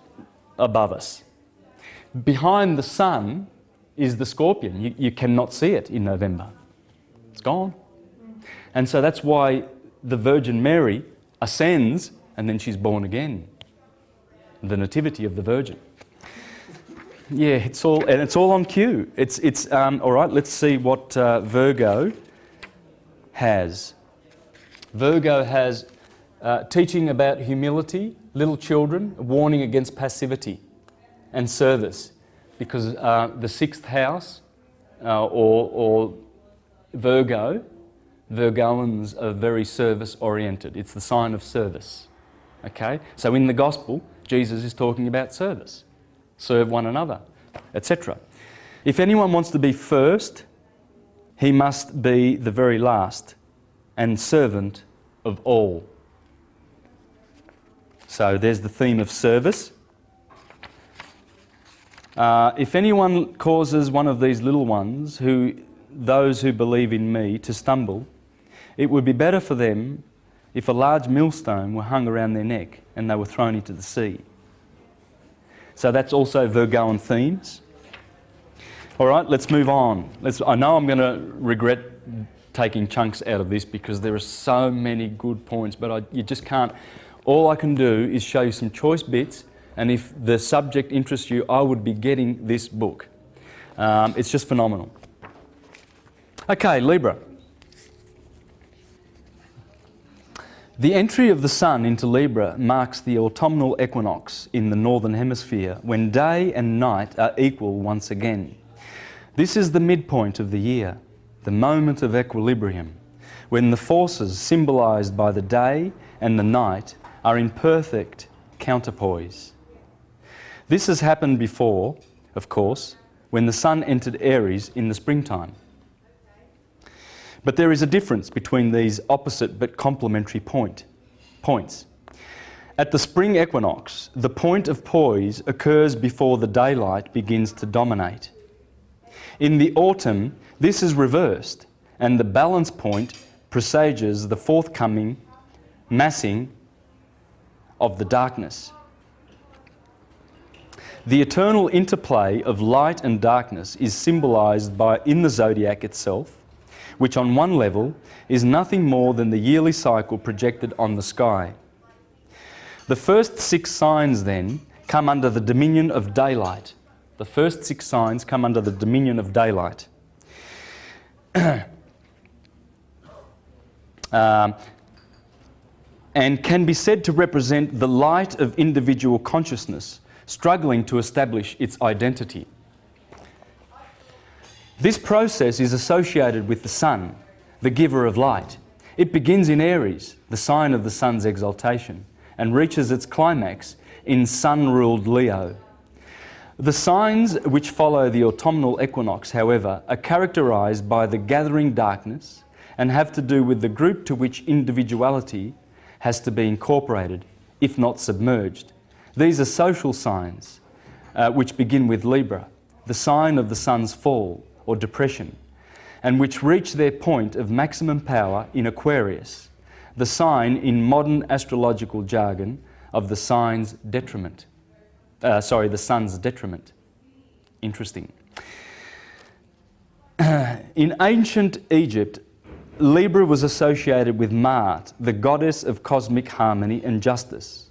[SPEAKER 1] above us. Behind the sun is the Scorpion. You cannot see it in November. It's gone. And so that's why the Virgin Mary ascends and then she's born again. The Nativity of the Virgin. Yeah, it's all on cue. All right, let's see what Virgo has. Virgo has teaching about humility, little children, a warning against passivity and service, because the 6th house or Virgo, Virgoans are very service-oriented. It's the sign of service. Okay? So in the Gospel, Jesus is talking about service. Serve one another. etc. If anyone wants to be first, he must be the very last and servant of all. So there's the theme of service. If anyone causes one of these little ones, those who believe in me, to stumble, it would be better for them if a large millstone were hung around their neck and they were thrown into the sea. So that's also Virgoan themes. All right, let's move on. I know I'm going to regret taking chunks out of this because there are so many good points, but you just can't. All I can do is show you some choice bits, and if the subject interests you, I would be getting this book. It's just phenomenal. Okay, Libra. The entry of the Sun into Libra marks the autumnal equinox in the Northern Hemisphere, when day and night are equal once again. This is the midpoint of the year, the moment of equilibrium, when the forces symbolised by the day and the night are in perfect counterpoise. This has happened before, of course, when the Sun entered Aries in the springtime. But there is a difference between these opposite but complementary points. At the spring equinox, the point of poise occurs before the daylight begins to dominate. In the autumn, this is reversed, and the balance point presages the forthcoming massing of the darkness. The eternal interplay of light and darkness is symbolised in the zodiac itself, which on one level is nothing more than the yearly cycle projected on the sky. The first 6 signs then come under the dominion of daylight. The first 6 signs come under the dominion of daylight. And can be said to represent the light of individual consciousness struggling to establish its identity. This process is associated with the Sun, the giver of light. It begins in Aries, the sign of the Sun's exaltation, and reaches its climax in Sun-ruled Leo. The signs which follow the autumnal equinox, however, are characterised by the gathering darkness and have to do with the group to which individuality has to be incorporated, if not submerged. These are social signs, which begin with Libra, the sign of the Sun's fall or depression, and which reach their point of maximum power in Aquarius, the sign in modern astrological jargon of the Sun's detriment. The Sun's detriment. Interesting. In ancient Egypt, Libra was associated with Ma'at, the goddess of cosmic harmony and justice,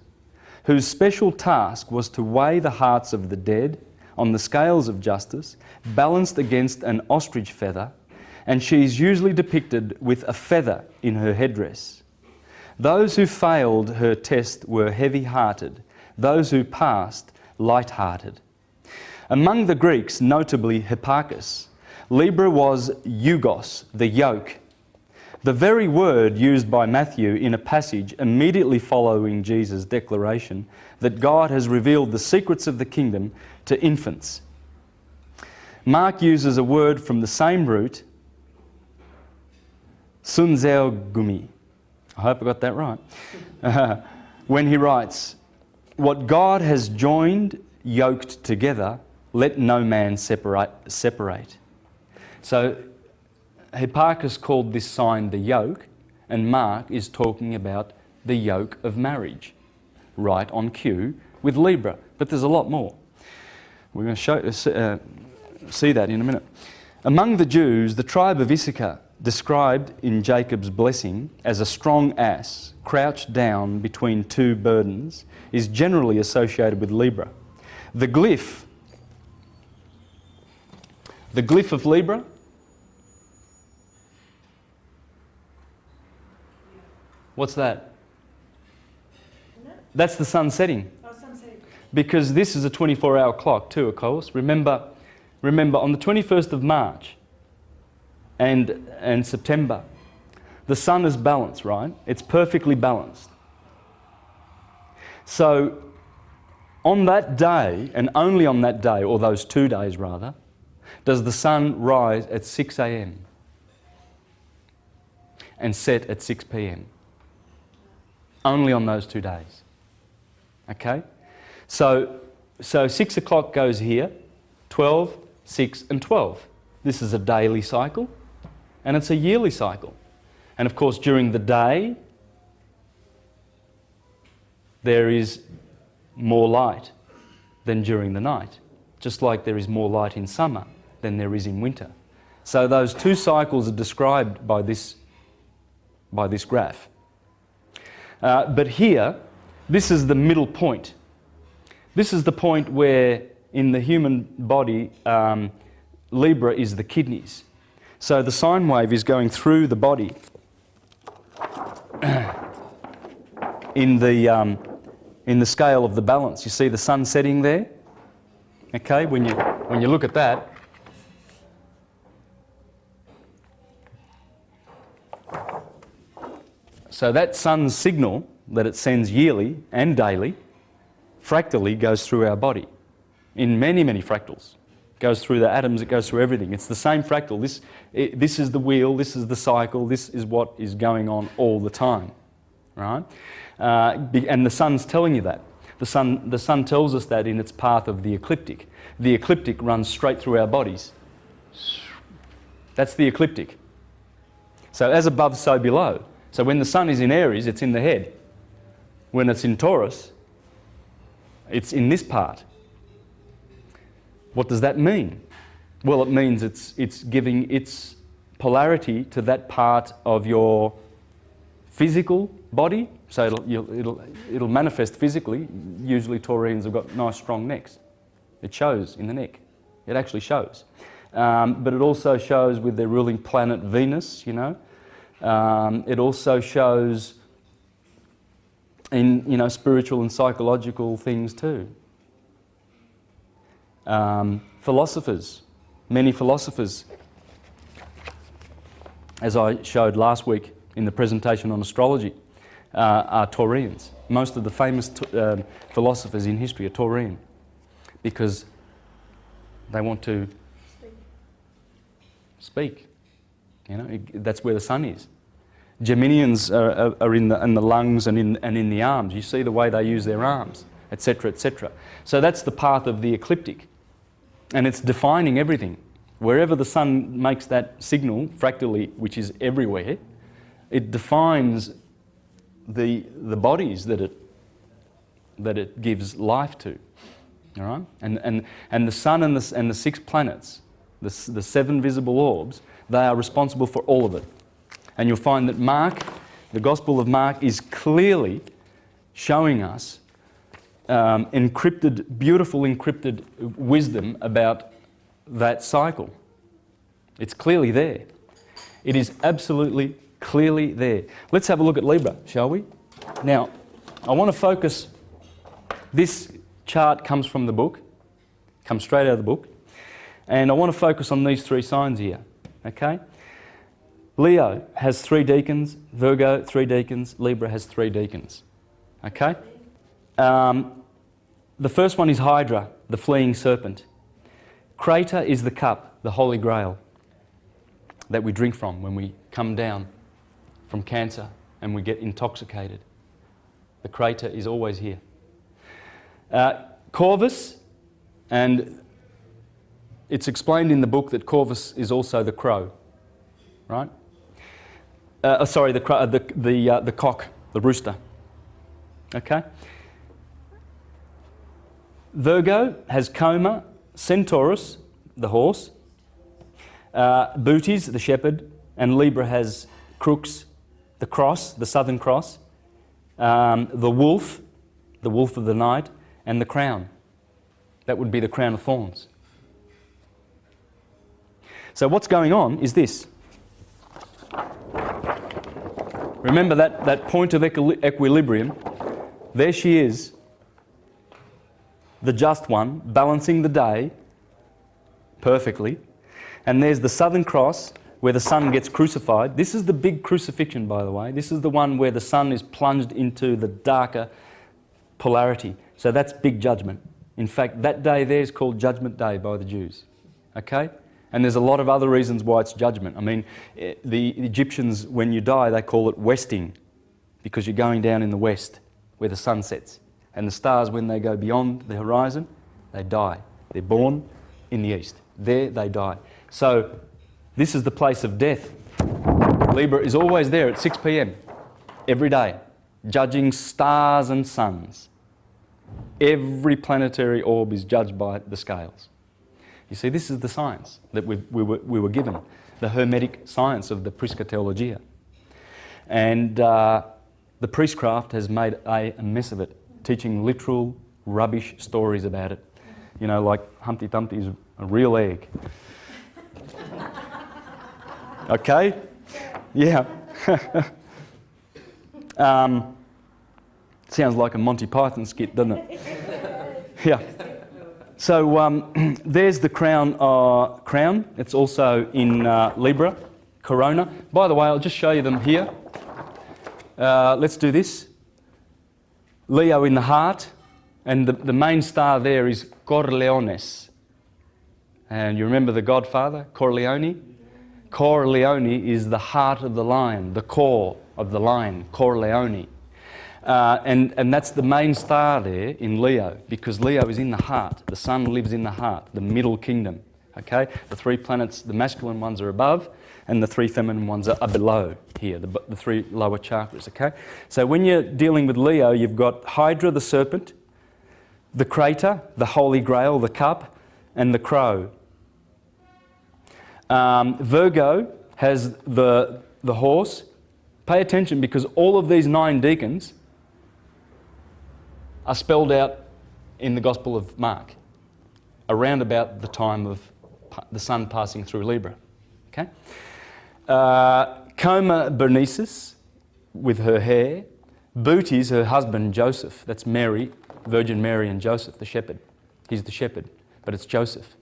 [SPEAKER 1] whose special task was to weigh the hearts of the dead on the scales of justice, balanced against an ostrich feather, and she is usually depicted with a feather in her headdress. Those who failed her test were heavy-hearted, those who passed, light-hearted. Among the Greeks, notably Hipparchus, Libra was eugos, the yoke, the very word used by Matthew in a passage immediately following Jesus' declaration that God has revealed the secrets of the kingdom to infants. Mark uses a word from the same root, sunzeogumi. I hope I got that right. When he writes, "What God has joined, yoked together, let no man separate." So Hipparchus called this sign the yoke, and Mark is talking about the yoke of marriage, right on cue with Libra. But there's a lot more. We're going to see that in a minute. Among the Jews, the tribe of Issachar, described in Jacob's blessing as a strong ass crouched down between 2 burdens, is generally associated with Libra. The glyph of Libra, what's that? That's the sun setting. Because this is a 24-hour clock too, of course. Remember on the 21st of March and September, the sun is balanced, right? It's perfectly balanced. So On that day, and only on that day, or those 2 days rather, does the sun rise at 6 a.m. and set at 6 p.m. Only on those 2 days. Okay? So 6 o'clock goes here, 12, 6 and 12. This is a daily cycle and it's a yearly cycle. And of course during the day there is more light than during the night, just like there is more light in summer than there is in winter. So those 2 cycles are described by this graph. But here, this is the middle point. This is the point where in the human body, Libra is the kidneys. So the sine wave is going through the body in the scale of the balance. You see the sun setting there? Okay, when you look at that, so that sun's signal that it sends yearly and daily, fractally goes through our body in many, many fractals. It goes through the atoms, it goes through everything. It's the same fractal. This is the wheel, this is the cycle, this is what is going on all the time, right? And the sun's telling you that. The sun tells us that in its path of the ecliptic. The ecliptic runs straight through our bodies. That's the ecliptic. So as above, so below. So when the sun is in Aries, it's in the head. When it's in Taurus, it's in this part. What does that mean? Well, it means it's giving its polarity to that part of your physical body. So it'll manifest physically. Usually Taurians have got nice strong necks. It shows in the neck. It actually shows. But it also shows with their ruling planet Venus, you know. It also shows in, you know, spiritual and psychological things too. Philosophers, many philosophers, as I showed last week in the presentation on astrology, are Taurians. Most of the famous philosophers in history are Taurian because they want to speak. You know, that's where the sun is. Geminians are in the lungs and in the arms. You see the way they use their arms, etc., etc. So that's the path of the ecliptic, and it's defining everything. Wherever the sun makes that signal fractally, which is everywhere, it defines the bodies that it gives life to. All right, and the sun and the 6 planets, the 7 visible orbs, they are responsible for all of it. And you'll find that Mark, the Gospel of Mark, is clearly showing us beautiful encrypted wisdom about that cycle. It's clearly there. It is absolutely clearly there. Let's have a look at Libra, shall we? Now, I want to focus. This chart comes from the book, comes straight out of the book, and I want to focus on these 3 signs here. Okay? Leo has 3 deacons, Virgo 3 deacons, Libra has 3 deacons. Okay? The first one is Hydra, the fleeing serpent. Crater is the cup, the Holy Grail, that we drink from when we come down from cancer and we get intoxicated. The crater is always here. Corvus, and it's explained in the book that Corvus is also the crow, right? Sorry, the cock, the rooster. Okay. Virgo has Coma, Centaurus, the horse, Bootes, the shepherd, and Libra has Crux, the cross, the southern cross, the wolf of the night, and the crown. That would be the crown of thorns. So what's going on is this. Remember that point of equilibrium. There she is, the just one, balancing the day perfectly. And there's the southern cross where the sun gets crucified. This is the big crucifixion, by the way. This is the one where the sun is plunged into the darker polarity. So that's big judgment. In fact, that day there is called Judgment Day by the Jews. Okay? And there's a lot of other reasons why it's judgment. I mean, the Egyptians, when you die, they call it westing, because you're going down in the west where the sun sets. And the stars, when they go beyond the horizon, they die. They're born in the east. There they die. So this is the place of death. Libra is always there at 6 p.m. every day, judging stars and suns. Every planetary orb is judged by the scales. You see, this is the science that we were given, the Hermetic science of the Prisca Theologia. And the priestcraft has made a mess of it, teaching literal rubbish stories about it. You know, like Humpty Dumpty is a real egg. Okay? Yeah. Sounds like a Monty Python skit, doesn't it? Yeah. So there's the crown. It's also in Libra, corona. By the way, I'll just show you them here. Let's do this. Leo in the heart, and the main star there is Corleones. And you remember the Godfather, Corleone? Corleone is the heart of the lion, the core of the lion, Corleone. And that's the main star there in Leo, because Leo is in the heart. The sun lives in the heart, the middle kingdom. Okay? The 3 planets, the masculine ones are above, and the 3 feminine ones are below here, the 3 lower chakras. Okay? So when you're dealing with Leo, you've got Hydra, the serpent, the crater, the Holy Grail, the cup, and the crow. Virgo has the horse. Pay attention, because all of these 9 deacons are spelled out in the Gospel of Mark, around about the time of the sun passing through Libra. Okay? Coma Bernices, with her hair. Bootes, her husband, Joseph. That's Mary, Virgin Mary and Joseph, the shepherd. He's the shepherd, but it's Joseph.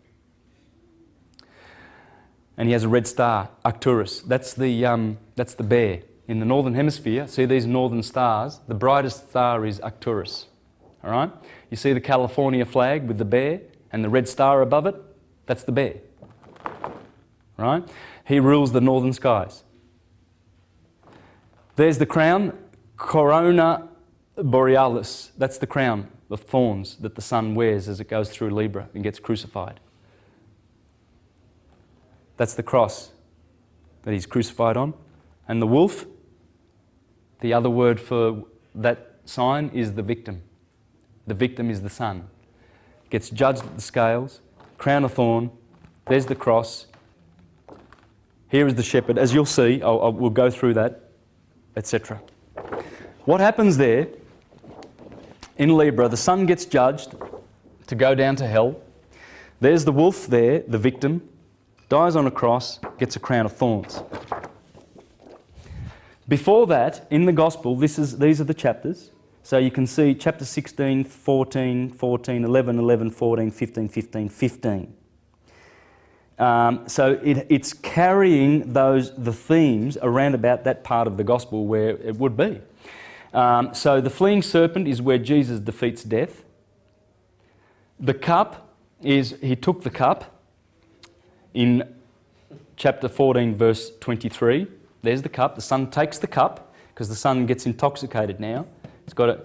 [SPEAKER 1] And he has a red star, Arcturus. That's the bear. In the northern hemisphere, see these northern stars? The brightest star is Arcturus. All right? You see the California flag with the bear and the red star above it? That's the bear. Right? He rules the northern skies. There's the crown, Corona Borealis. That's the crown of thorns that the sun wears as it goes through Libra and gets crucified. That's the cross that he's crucified on. And the wolf, the other word for that sign is the victim. The victim is the sun. Gets judged at the scales, crown of thorn, there's the cross. Here is the shepherd. As you'll see, we'll go through that, etc. What happens there, in Libra, the sun gets judged to go down to hell. There's the wolf there, the victim, dies on a cross, gets a crown of thorns. Before that, in the Gospel, these are the chapters. So you can see chapter 16, 14, 14, 11, 11, 14, 15, 15, 15. So it's carrying the themes around about that part of the Gospel where it would be. So the fleeing serpent is where Jesus defeats death. The cup is, he took the cup in chapter 14, verse 23. There's the cup. The sun takes the cup because the sun gets intoxicated now.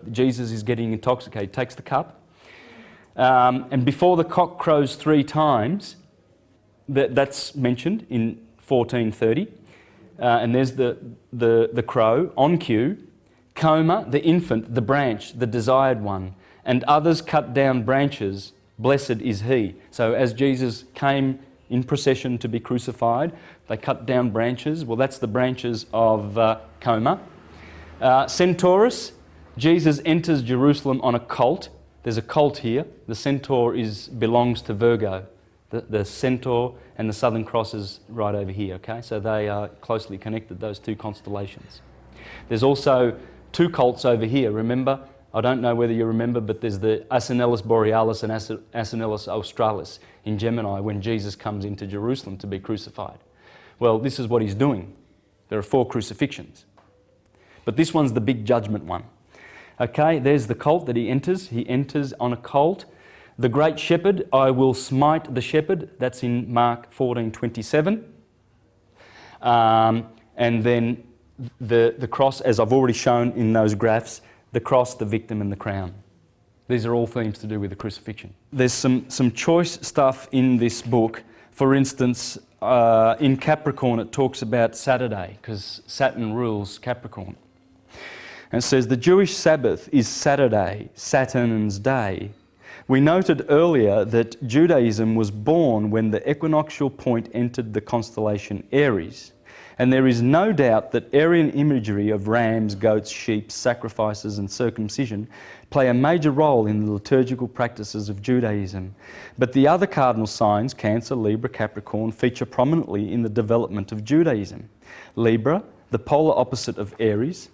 [SPEAKER 1] Jesus is getting intoxicated. He takes the cup. And before the cock crows 3 times, that's mentioned in 14:30. And there's the crow on cue. Coma, the infant, the branch, the desired one. And others cut down branches. Blessed is he. So as Jesus came in procession to be crucified, they cut down branches. Well, that's the branches of Coma. Centaurus, Jesus enters Jerusalem on a colt. There's a colt here. The centaur belongs to Virgo. The centaur and the Southern Cross is right over here, okay? So they are closely connected, those 2 constellations. There's also 2 colts over here, remember? I don't know whether you remember, but there's the Asinellus Borealis and Asinellus Australis in Gemini when Jesus comes into Jerusalem to be crucified. Well, this is what he's doing. There are 4 crucifixions. But this one's the big judgment one. Okay, there's the colt that he enters. He enters on a colt. The great shepherd, I will smite the shepherd. That's in Mark 14:27. And then the cross, as I've already shown in those graphs, the cross, the victim and the crown. These are all themes to do with the crucifixion. There's some choice stuff in this book. For instance, in Capricorn it talks about Saturday, because Saturn rules Capricorn. And it says, the Jewish Sabbath is Saturday, Saturn's day. We noted earlier that Judaism was born when the equinoctial point entered the constellation Aries. And there is no doubt that Aryan imagery of rams, goats, sheep, sacrifices and circumcision play a major role in the liturgical practices of Judaism. But the other cardinal signs, Cancer, Libra, Capricorn, feature prominently in the development of Judaism. Libra, the polar opposite of Aries,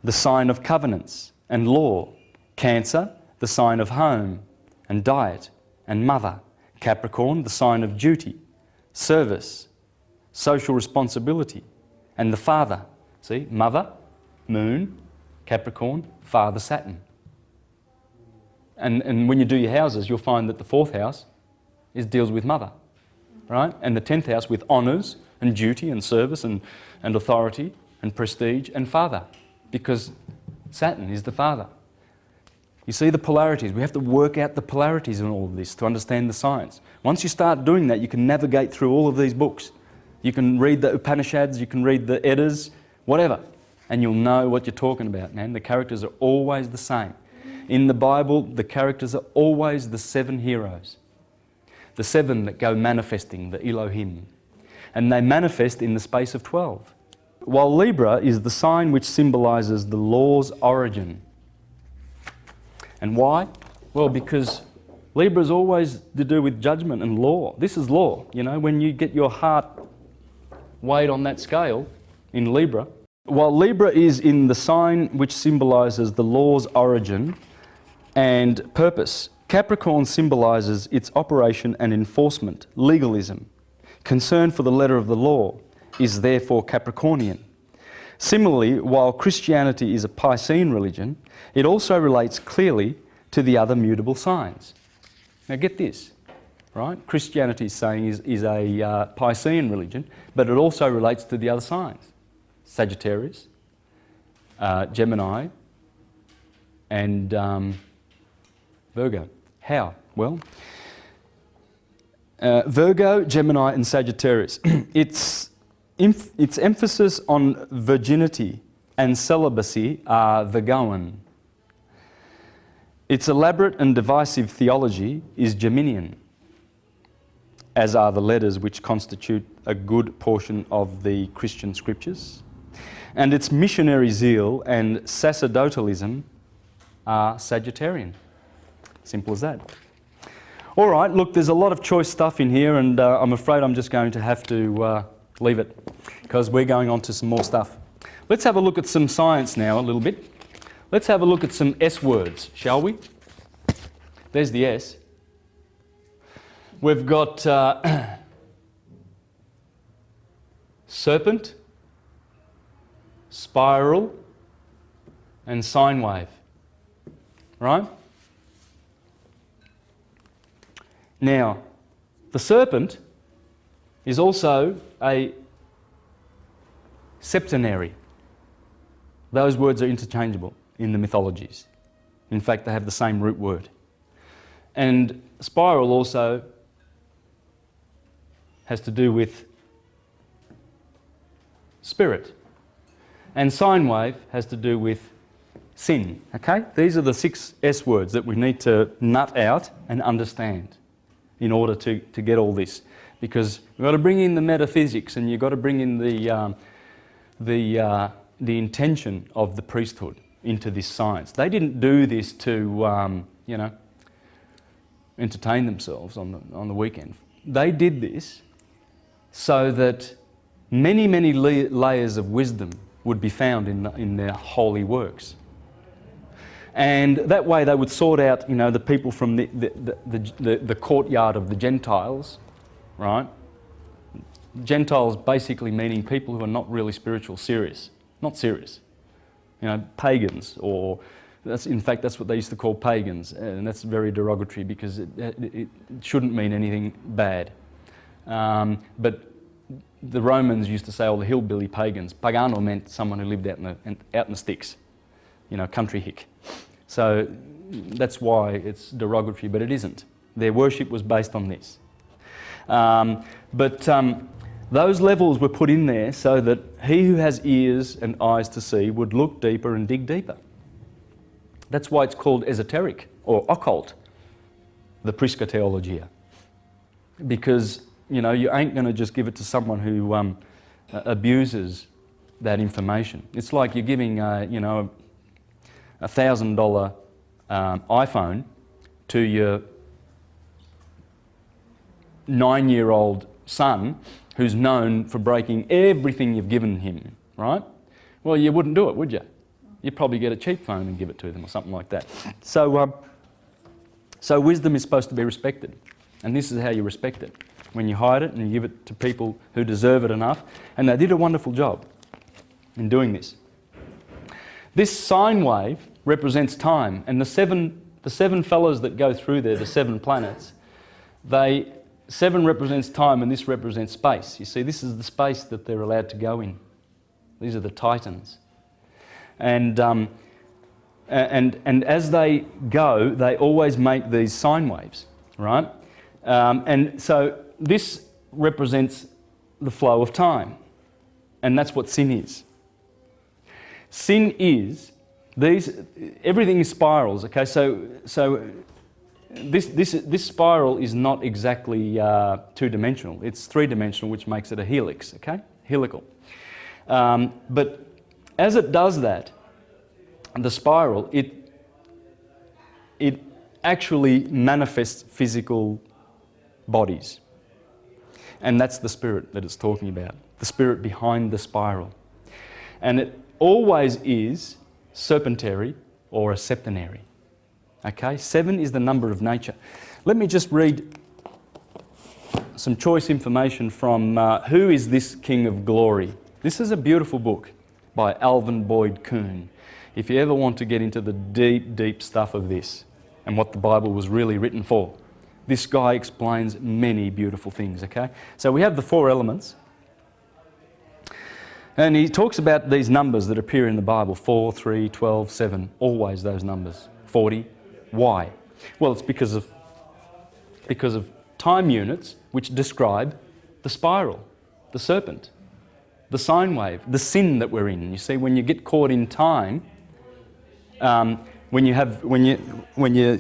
[SPEAKER 1] the sign of covenants and law. Cancer, the sign of home and diet and mother. Capricorn, the sign of duty, service, social responsibility, and the father. See, mother, moon, Capricorn, father, Saturn. And when you do your houses, you'll find that the 4th house deals with mother, right? And the 10th house with honours and duty and service and authority and prestige and father, because Saturn is the father. You see the polarities. We have to work out the polarities in all of this to understand the science. Once you start doing that, you can navigate through all of these books. You can read the Upanishads, you can read the Eddas, whatever, and you'll know what you're talking about, man. The characters are always the same. In the Bible, the characters are always the 7 heroes. The 7 that go manifesting, the Elohim. And they manifest in the space of 12. While Libra is the sign which symbolises the law's origin. And why? Well, because Libra is always to do with judgment and law. This is law, you know, when you get your heart weighed on that scale in Libra. While Libra is in the sign which symbolises the law's origin and purpose, Capricorn symbolises its operation and enforcement, legalism. Concern for the letter of the law is therefore Capricornian. Similarly, while Christianity is a Piscean religion, it also relates clearly to the other mutable signs. Now get this, right? Christianity is saying is a Piscean religion, but it also relates to the other signs. Sagittarius, Gemini, and Virgo. How? Well, Virgo, Gemini and Sagittarius. Its emphasis on virginity and celibacy are Virgoan. Its elaborate and divisive theology is Geminian, as are the letters which constitute a good portion of the Christian scriptures. And its missionary zeal and sacerdotalism are Sagittarian. Simple as that. All right, look, there's a lot of choice stuff in here, and I'm afraid I'm just going to have to leave it, because we're going on to some more stuff. Let's have a look at some science now a little bit. Let's have a look at some S words, shall we? There's the S. We've got serpent, spiral, and sine wave, right? Now, the serpent is also a septenary. Those words are interchangeable in the mythologies. In fact, they have the same root word. And spiral also has to do with spirit. And sine wave has to do with sin. Okay? These are the 6 S words that we need to nut out and understand in order to get all this. Because we've got to bring in the metaphysics, and you've got to bring in the intention of the priesthood into this science. They didn't do this to, you know, entertain themselves on the weekend. They did this so that many, many layers of wisdom would be found in their holy works. And that way they would sort out, you know, the people from the courtyard of the Gentiles, right? Gentiles basically meaning people who are not really spiritual, serious, not serious. pagans, or in fact that's what they used to call pagans, and that's very derogatory because it shouldn't mean anything bad. But the Romans used to say, the hillbilly pagans. Pagano meant someone who lived out in the sticks, country hick. So that's why it's derogatory, but it isn't. Their worship was based on this. Those levels were put in there so that he who has ears and eyes to see would look deeper and dig deeper. That's why it's called esoteric or occult, the Prisca Theologia. Because, you ain't going to just give it to someone who abuses that information. It's like you're giving, a $1,000 iPhone to your 9-year-old son who's known for breaking everything you've given him, right? Well, you wouldn't do it, would you? You'd probably get a cheap phone and give it to them or something like that. So wisdom is supposed to be respected, and this is how you respect it. When you hide it and you give it to people who deserve it enough, and they did a wonderful job in doing this. This sine wave represents time, and the seven fellows that go through there, the 7 planets, 7 represents time and this represents space. You see, this is the space that they're allowed to go in. These are the Titans. And as they go, they always make these sine waves, right? And so this represents the flow of time. And that's what sin is. Sin is, everything is spirals, okay? So this spiral is not exactly 2-dimensional. It's 3-dimensional, which makes it a helix, okay? Helical. But as it does that, the spiral, it actually manifests physical bodies. And that's the spirit that it's talking about, the spirit behind the spiral. And it always is serpentary or a septenary. Okay, 7 is the number of nature. Let me just read some choice information from Who is This King of Glory? This is a beautiful book by Alvin Boyd Kuhn. If you ever want to get into the deep, deep stuff of this and what the Bible was really written for, this guy explains many beautiful things, okay? So we have the 4 elements. And he talks about these numbers that appear in the Bible, 4, 3, 12, 7, always those numbers, 40. Why? Well, it's because of time units which describe the spiral, the serpent, the sine wave, the sin that we're in. You see, when you get caught in time, when you're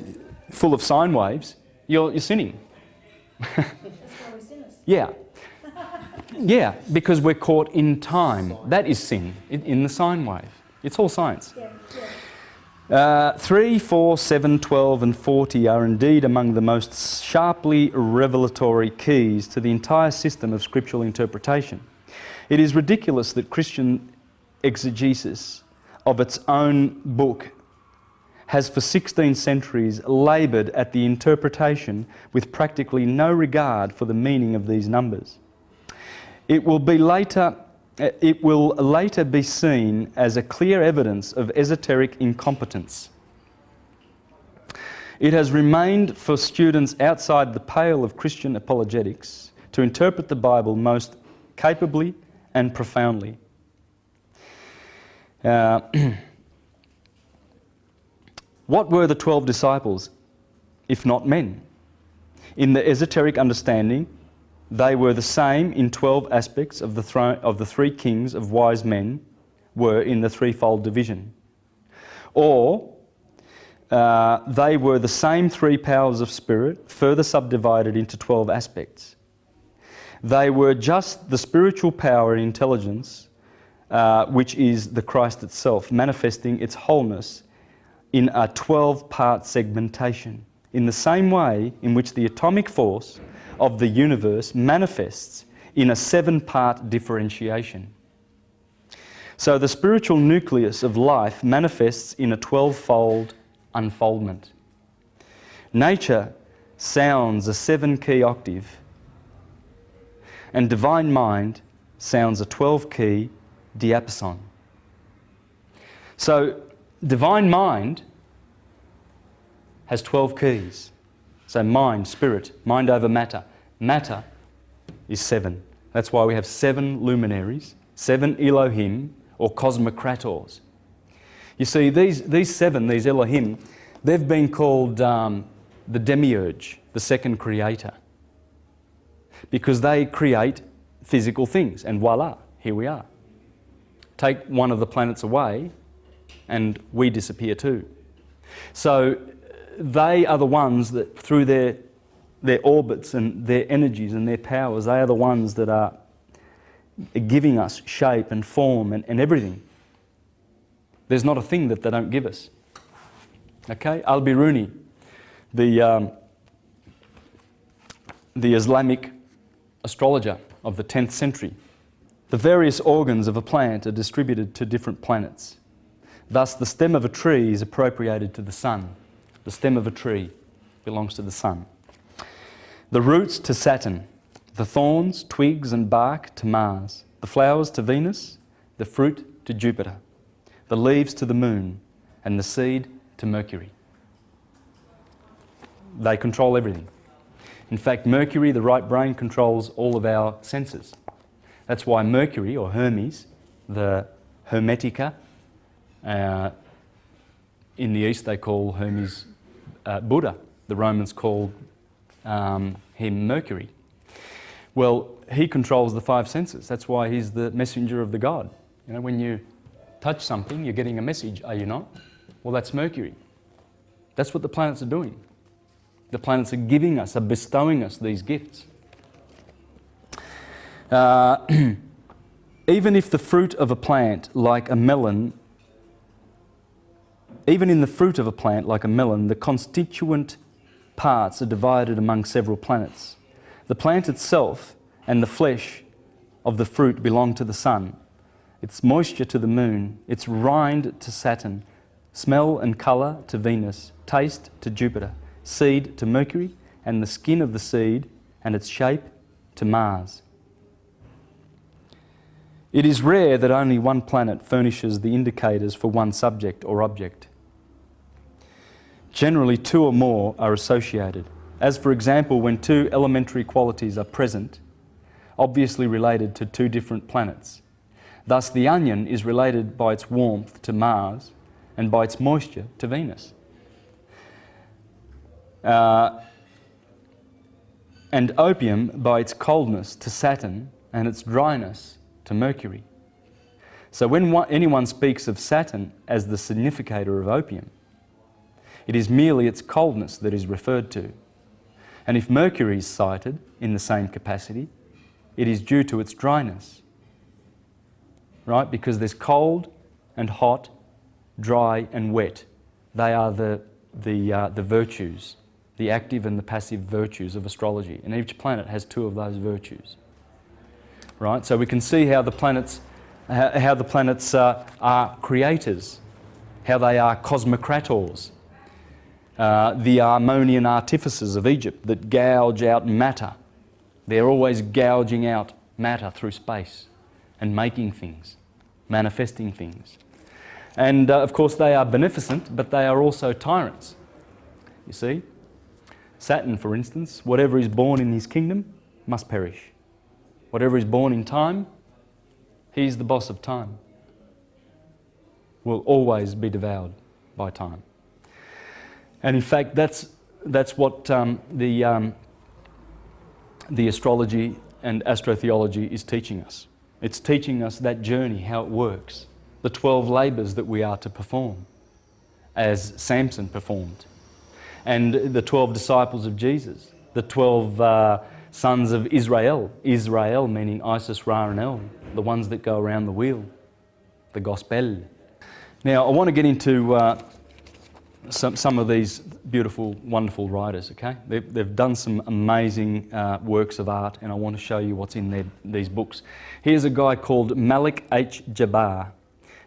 [SPEAKER 1] full of sine waves, you're sinning.
[SPEAKER 2] That's why we're sinners.
[SPEAKER 1] Yeah. Yeah, because we're caught in time. That is sin, in the sine wave. It's all science.
[SPEAKER 2] Yeah.
[SPEAKER 1] 3, 4, 7, 12 and 40 are indeed among the most sharply revelatory keys to the entire system of scriptural interpretation. It is ridiculous that Christian exegesis of its own book has for 16 centuries laboured at the interpretation with practically no regard for the meaning of these numbers. It will later be seen as a clear evidence of esoteric incompetence. It has remained for students outside the pale of Christian apologetics to interpret the Bible most capably and profoundly. What were the 12 disciples, if not men? In the esoteric understanding, they were the same in 12 aspects of the 3 kings of wise men were in the threefold division. Or they were the same 3 powers of spirit, further subdivided into 12 aspects. They were just the spiritual power and intelligence, which is the Christ itself, manifesting its wholeness in a 12-part segmentation, in the same way in which the atomic force of the universe manifests in a 7-part differentiation. So the spiritual nucleus of life manifests in a 12-fold unfoldment. Nature sounds a 7-key octave, and divine mind sounds a 12-key diapason. So divine mind has 12 keys. So mind, spirit, mind over matter. Matter is 7. That's why we have 7 luminaries, 7 Elohim or cosmocrators. You see, these 7, these Elohim, they've been called the demiurge, the second creator, because they create physical things, and voila, here we are. Take one of the planets away and we disappear too. So they are the ones that through their orbits and their energies and their powers, they are the ones that are giving us shape and form and everything. There's not a thing that they don't give us. Okay, Al-Biruni, the Islamic astrologer of the 10th century. The various organs of a plant are distributed to different planets. Thus, the stem of a tree is appropriated to the sun. The stem of a tree belongs to the sun. The roots to Saturn, the thorns, twigs and bark to Mars, the flowers to Venus, the fruit to Jupiter, the leaves to the moon, and the seed to Mercury. They control everything. In fact, Mercury, the right brain, controls all of our senses. That's why Mercury, or Hermes, the Hermetica, in the East they call Hermes Buddha. The Romans called him Mercury. Well, he controls the 5 senses. That's why he's the messenger of the god. You know, when you touch something, you're getting a message, are you not? Well, that's Mercury. That's what the planets are doing. The planets are giving us, are bestowing us these gifts. Even if the fruit of a plant like a melon, even in the fruit of a plant like a melon, the constituent parts are divided among several planets. The plant itself and the flesh of the fruit belong to the sun, its moisture to the moon, its rind to Saturn, smell and colour to Venus, taste to Jupiter, seed to Mercury, and the skin of the seed and its shape to Mars. It is rare that only one planet furnishes the indicators for one subject or object. Generally, 2 or more are associated, as for example when 2 elementary qualities are present, obviously related to 2 different planets. Thus, the onion is related by its warmth to Mars and by its moisture to Venus. And opium by its coldness to Saturn and its dryness to Mercury. So when anyone speaks of Saturn as the significator of opium, it is merely its coldness that is referred to. And if Mercury is cited in the same capacity, it is due to its dryness. Right? Because there's cold and hot, dry and wet. They are the virtues, the active and the passive virtues of astrology. And each planet has 2 of those virtues. Right? So we can see how the planets are creators, how they are cosmocrators, the Harmonian artificers of Egypt that gouge out matter. They're always gouging out matter through space and making things, manifesting things. And of course they are beneficent, but they are also tyrants. You see? Saturn, for instance, whatever is born in his kingdom must perish. Whatever is born in time, he's the boss of time. Will always be devoured by time. And in fact, that's what the astrology and astrotheology is teaching us. It's teaching us that journey, how it works, the 12 labours that we are to perform, as Samson performed, and the 12 disciples of Jesus, the 12 sons of Israel, Israel meaning Isis, Ra and El, the ones that go around the wheel, the gospel. Now I want to get into some of these beautiful, wonderful writers, okay? They've done some amazing works of art, and I want to show you what's in these books. Here's a guy called Malik H. Jabbar,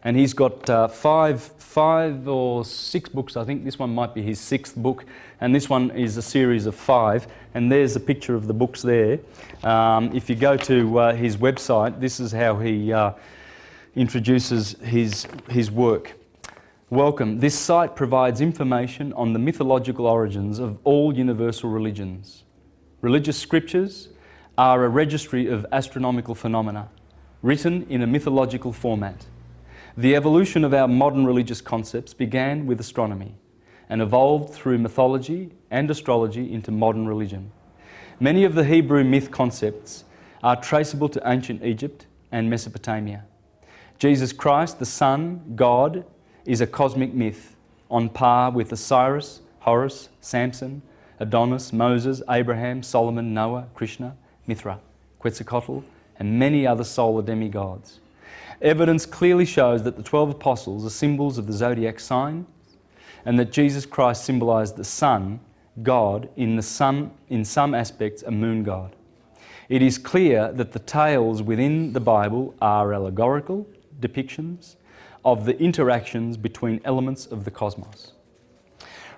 [SPEAKER 1] and he's got five or six books. I think this one might be his 6th book, and this one is a series of 5, and there's a picture of the books there. If you go to his website, this is how he introduces his work. Welcome. This site provides information on the mythological origins of all universal religions. Religious scriptures are a registry of astronomical phenomena, written in a mythological format. The evolution of our modern religious concepts began with astronomy and evolved through mythology and astrology into modern religion. Many of the Hebrew myth concepts are traceable to ancient Egypt and Mesopotamia. Jesus Christ, the Son, God, is a cosmic myth on par with Osiris, Horus, Samson, Adonis, Moses, Abraham, Solomon, Noah, Krishna, Mithra, Quetzalcoatl, and many other solar demigods. Evidence clearly shows that the 12 apostles are symbols of the zodiac sign and that Jesus Christ symbolized the sun, God, in some aspects a moon god. It is clear that the tales within the Bible are allegorical depictions of the interactions between elements of the cosmos.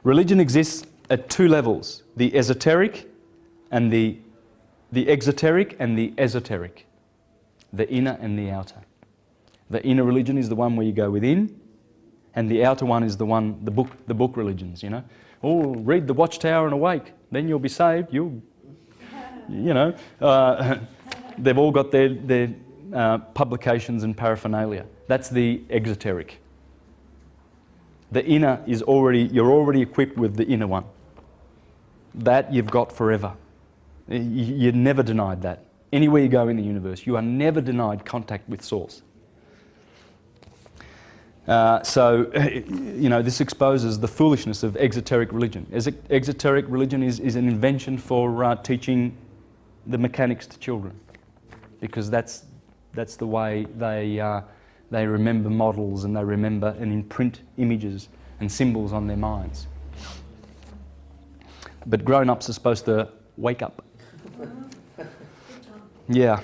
[SPEAKER 1] Religion exists at two levels, the esoteric and the exoteric and the esoteric, the inner and the outer. The inner religion is the one where you go within, and the outer one is the book religions, you know. Oh, read the Watchtower and awake, then you'll be saved. They've all got their publications and paraphernalia. That's the exoteric. The inner is you're already equipped with the inner one. That you've got forever. You're never denied that. Anywhere you go in the universe, you are never denied contact with Source. This exposes the foolishness of exoteric religion. Exoteric religion is an invention for teaching the mechanics to children, because that's the way they remember models and they remember and imprint images and symbols on their minds. But grown-ups are supposed to wake up. Yeah.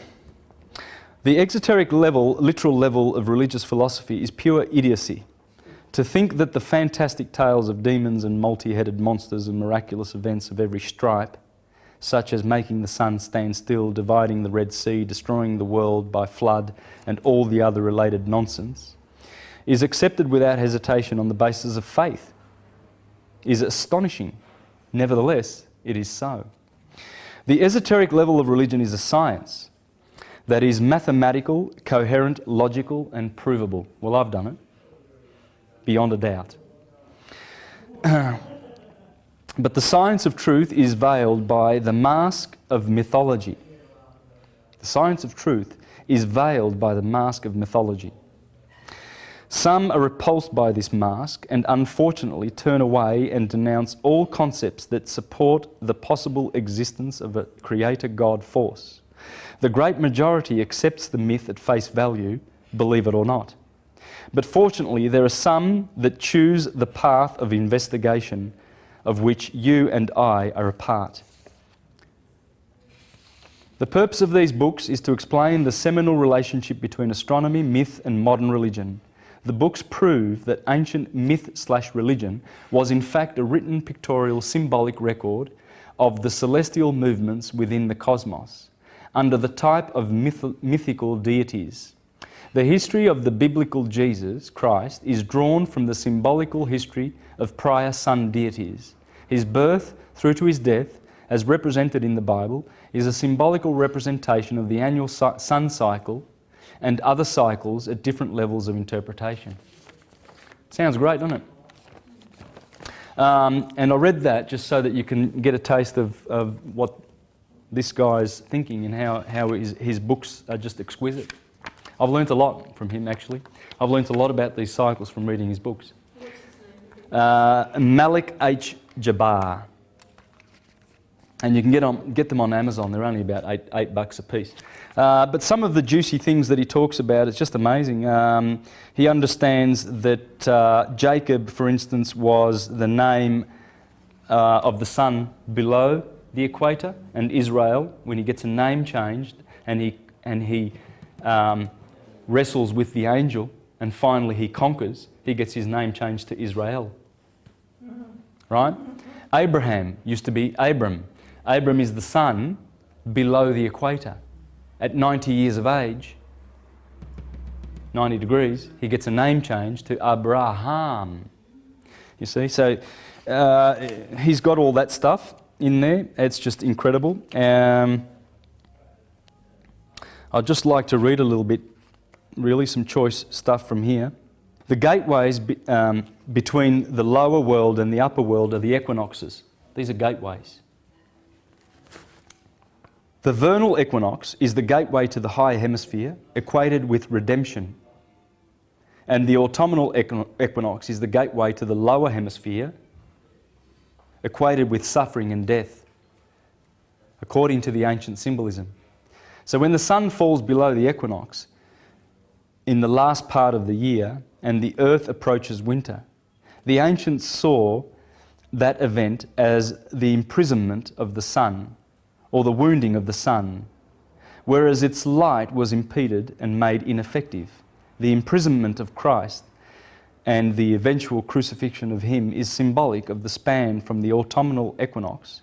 [SPEAKER 1] The exoteric level, literal level of religious philosophy is pure idiocy. To think that the fantastic tales of demons and multi-headed monsters and miraculous events of every stripe, such as making the sun stand still, dividing the Red Sea, destroying the world by flood, and all the other related nonsense, is accepted without hesitation on the basis of faith, is astonishing. Nevertheless, it is so. The esoteric level of religion is a science that is mathematical, coherent, logical, and provable. Well, I've done it, beyond a doubt. But the science of truth is veiled by the mask of mythology. The science of truth is veiled by the mask of mythology. Some are repulsed by this mask and unfortunately turn away and denounce all concepts that support the possible existence of a creator God force. The great majority accepts the myth at face value, believe it or not. But fortunately, there are some that choose the path of investigation, of which you and I are a part. The purpose of these books is to explain the seminal relationship between astronomy, myth, and modern religion. The books prove that ancient myth/religion was in fact a written pictorial symbolic record of the celestial movements within the cosmos, under the type of mythical deities. The history of the biblical Jesus Christ is drawn from the symbolical history of prior sun deities. His birth through to his death, as represented in the Bible, is a symbolical representation of the annual sun cycle and other cycles at different levels of interpretation. Sounds great, doesn't it? And I read that just so that you can get a taste of what this guy's thinking and how his books are just exquisite. I've learnt a lot from him, actually. I've learnt a lot about these cycles from reading his books.
[SPEAKER 2] What's his name?
[SPEAKER 1] Malik H. Jabbar. And you can get them on Amazon. They're only about $8 a piece. But some of the juicy things that he talks about, it's just amazing. He understands that Jacob, for instance, was the name of the sun below the equator, and Israel, when he gets a name changed and he wrestles with the angel and finally he conquers, he gets his name changed to Israel. Right? Abraham used to be Abram. Abram is the sun below the equator. At 90 years of age, 90 degrees, he gets a name change to Abraham. You see, so he's got all that stuff in there. It's just incredible. I'd just like to read a little bit, really some choice stuff from here. The gateways between the lower world and the upper world are the equinoxes. These are gateways. The vernal equinox is the gateway to the higher hemisphere, equated with redemption. And the autumnal equinox is the gateway to the lower hemisphere, equated with suffering and death, according to the ancient symbolism. So when the sun falls below the equinox in the last part of the year and the earth approaches winter, the ancients saw that event as the imprisonment of the sun, or the wounding of the sun, whereas its light was impeded and made ineffective. The imprisonment of Christ and the eventual crucifixion of him is symbolic of the span from the autumnal equinox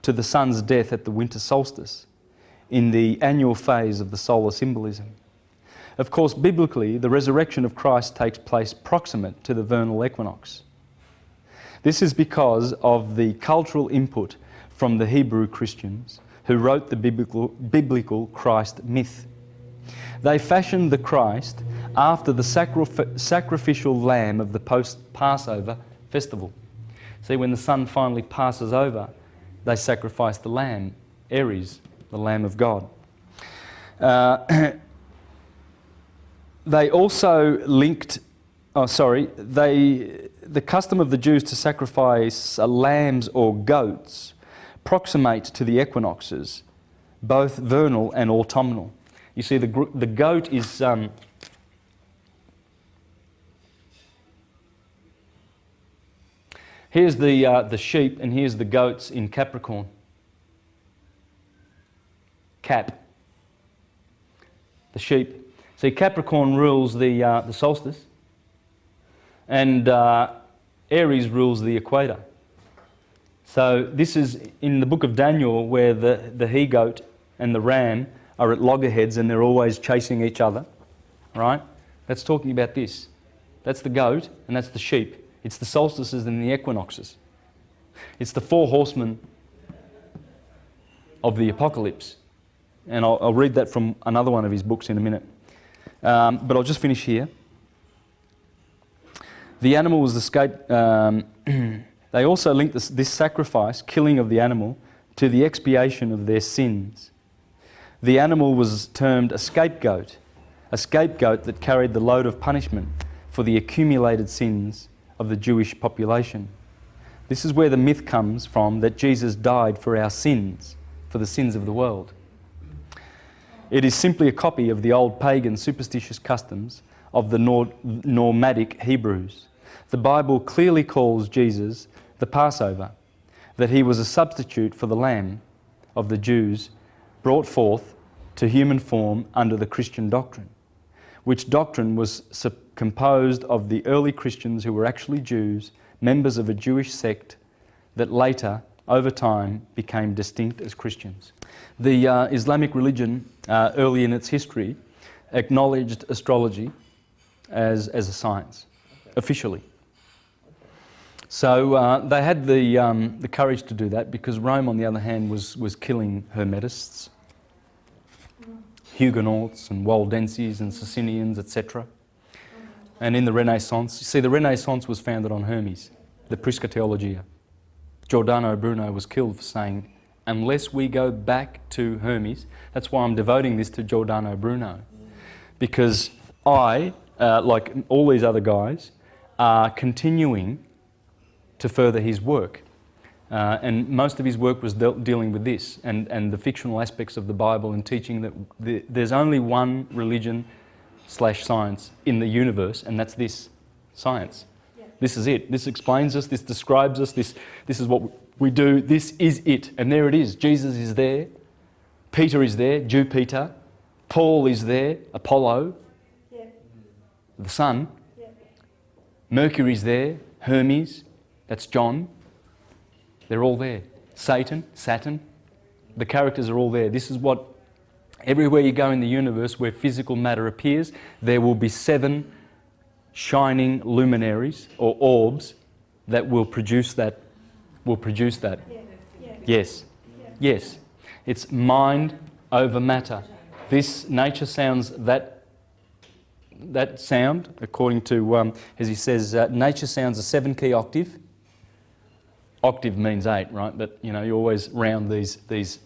[SPEAKER 1] to the sun's death at the winter solstice in the annual phase of the solar symbolism. Of course, biblically, the resurrection of Christ takes place proximate to the vernal equinox. This is because of the cultural input from the Hebrew Christians who wrote the biblical Christ myth. They fashioned the Christ after the sacrificial lamb of the Passover festival. See, when the sun finally passes over, they sacrifice the lamb, Aries, the Lamb of God. They also linked, the custom of the Jews to sacrifice lambs or goats proximate to the equinoxes, both vernal and autumnal. You see, the goat is... here's the sheep and here's the goats in Capricorn. Cap. The sheep. See, Capricorn rules the solstice and Aries rules the equator. So this is in the book of Daniel where the he-goat and the ram are at loggerheads and they're always chasing each other, right? That's talking about this. That's the goat and that's the sheep. It's the solstices and the equinoxes. It's the four horsemen of the apocalypse. And I'll read that from another one of his books in a minute. But I'll just finish here. The animal was the scape... they also linked this sacrifice, killing of the animal, to the expiation of their sins. The animal was termed a scapegoat that carried the load of punishment for the accumulated sins of the Jewish population. This is where the myth comes from that Jesus died for our sins, for the sins of the world. It is simply a copy of the old pagan superstitious customs of the nomadic Hebrews. The Bible clearly calls Jesus the Passover, that he was a substitute for the Lamb of the Jews brought forth to human form under the Christian doctrine, which doctrine was composed of the early Christians who were actually Jews, members of a Jewish sect that later, over time, became distinct as Christians. The Islamic religion, early in its history, acknowledged astrology as a science, officially. So they had the courage to do that because Rome, on the other hand, was killing Hermetists, Huguenots and Waldenses and Socinians, etc. And in the Renaissance, you see, the Renaissance was founded on Hermes, the Prisca Theologia. Giordano Bruno was killed for saying, unless we go back to Hermes, that's why I'm devoting this to Giordano Bruno. Because I, like all these other guys, are continuing to further his work. And most of his work was dealing with this and the fictional aspects of the Bible and teaching that there's only one religion/science in the universe, and that's this, science. Yeah. This is it. This explains us, this describes us, this is what we do, this is it. And there it is. Jesus is there, Peter is there, Jupiter, Paul is there, Apollo, yeah. The sun, yeah. Mercury's there, Hermes, that's John. They're all there. Satan, Saturn, the characters are all there. This is what Everywhere you go in the universe where physical matter appears, there will be 7 shining luminaries or orbs that will produce that. Yes. Yes. It's mind over matter. This nature sounds that sound, according to, as he says, nature sounds a 7-key octave. Octave means 8, right? But you always round these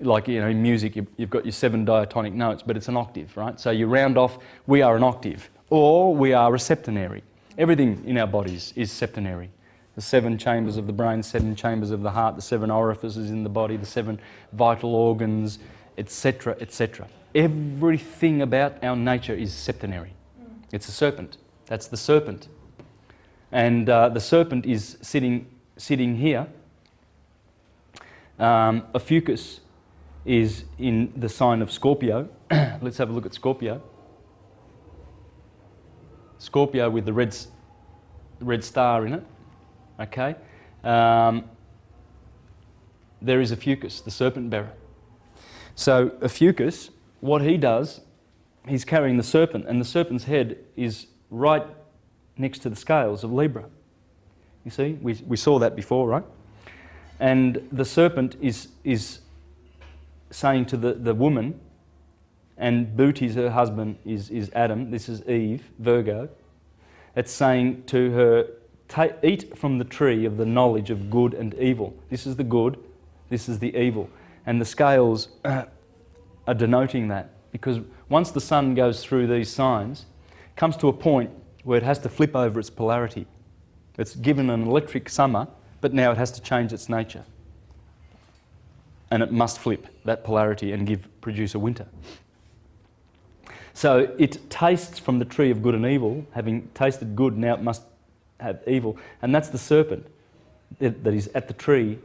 [SPEAKER 1] like in music, you've got your 7 diatonic notes, but it's an octave, right? So you round off, we are an octave, or we are a septenary. Everything in our bodies is septenary. The 7 chambers of the brain, 7 chambers of the heart, the 7 orifices in the body, the 7 vital organs, etc., etc. Everything about our nature is septenary. It's a serpent. That's the serpent. And the serpent is sitting here. Ophiuchus is in the sign of Scorpio. Let's have a look at Scorpio. Scorpio with the red star in it. Okay. There is Ophiuchus, the serpent bearer. So Ophiuchus, what he does, he's carrying the serpent, and the serpent's head is right next to the scales of Libra. You see, we saw that before, right? And the serpent is saying to the woman, and Bootes, her husband, is Adam, this is Eve, Virgo. It's saying to her, eat from the tree of the knowledge of good and evil. This is the good, this is the evil. And the scales are denoting that, because once the sun goes through these signs, it comes to a point where it has to flip over its polarity. It's given an electric summer, but now it has to change its nature. And it must flip that polarity and produce a winter. So it tastes from the tree of good and evil. Having tasted good, now it must have evil. And that's the serpent that is at the tree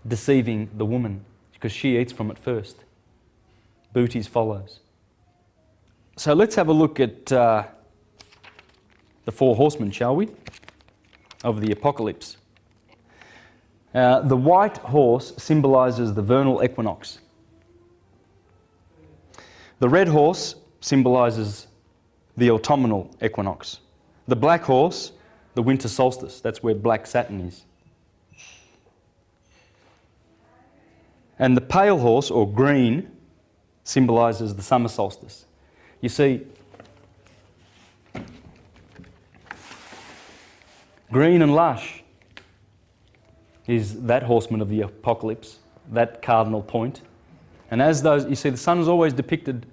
[SPEAKER 1] deceiving the woman, because she eats from it first. Bootes follows. So let's have a look at the 4 horsemen, shall we, of the apocalypse. The white horse symbolises the vernal equinox. The red horse symbolises the autumnal equinox. The black horse, the winter solstice. That's where black Saturn is. And the pale horse, or green, symbolises the summer solstice. You see, green and lush is that horseman of the apocalypse, that cardinal point. And as those, you see, the sun is always depicted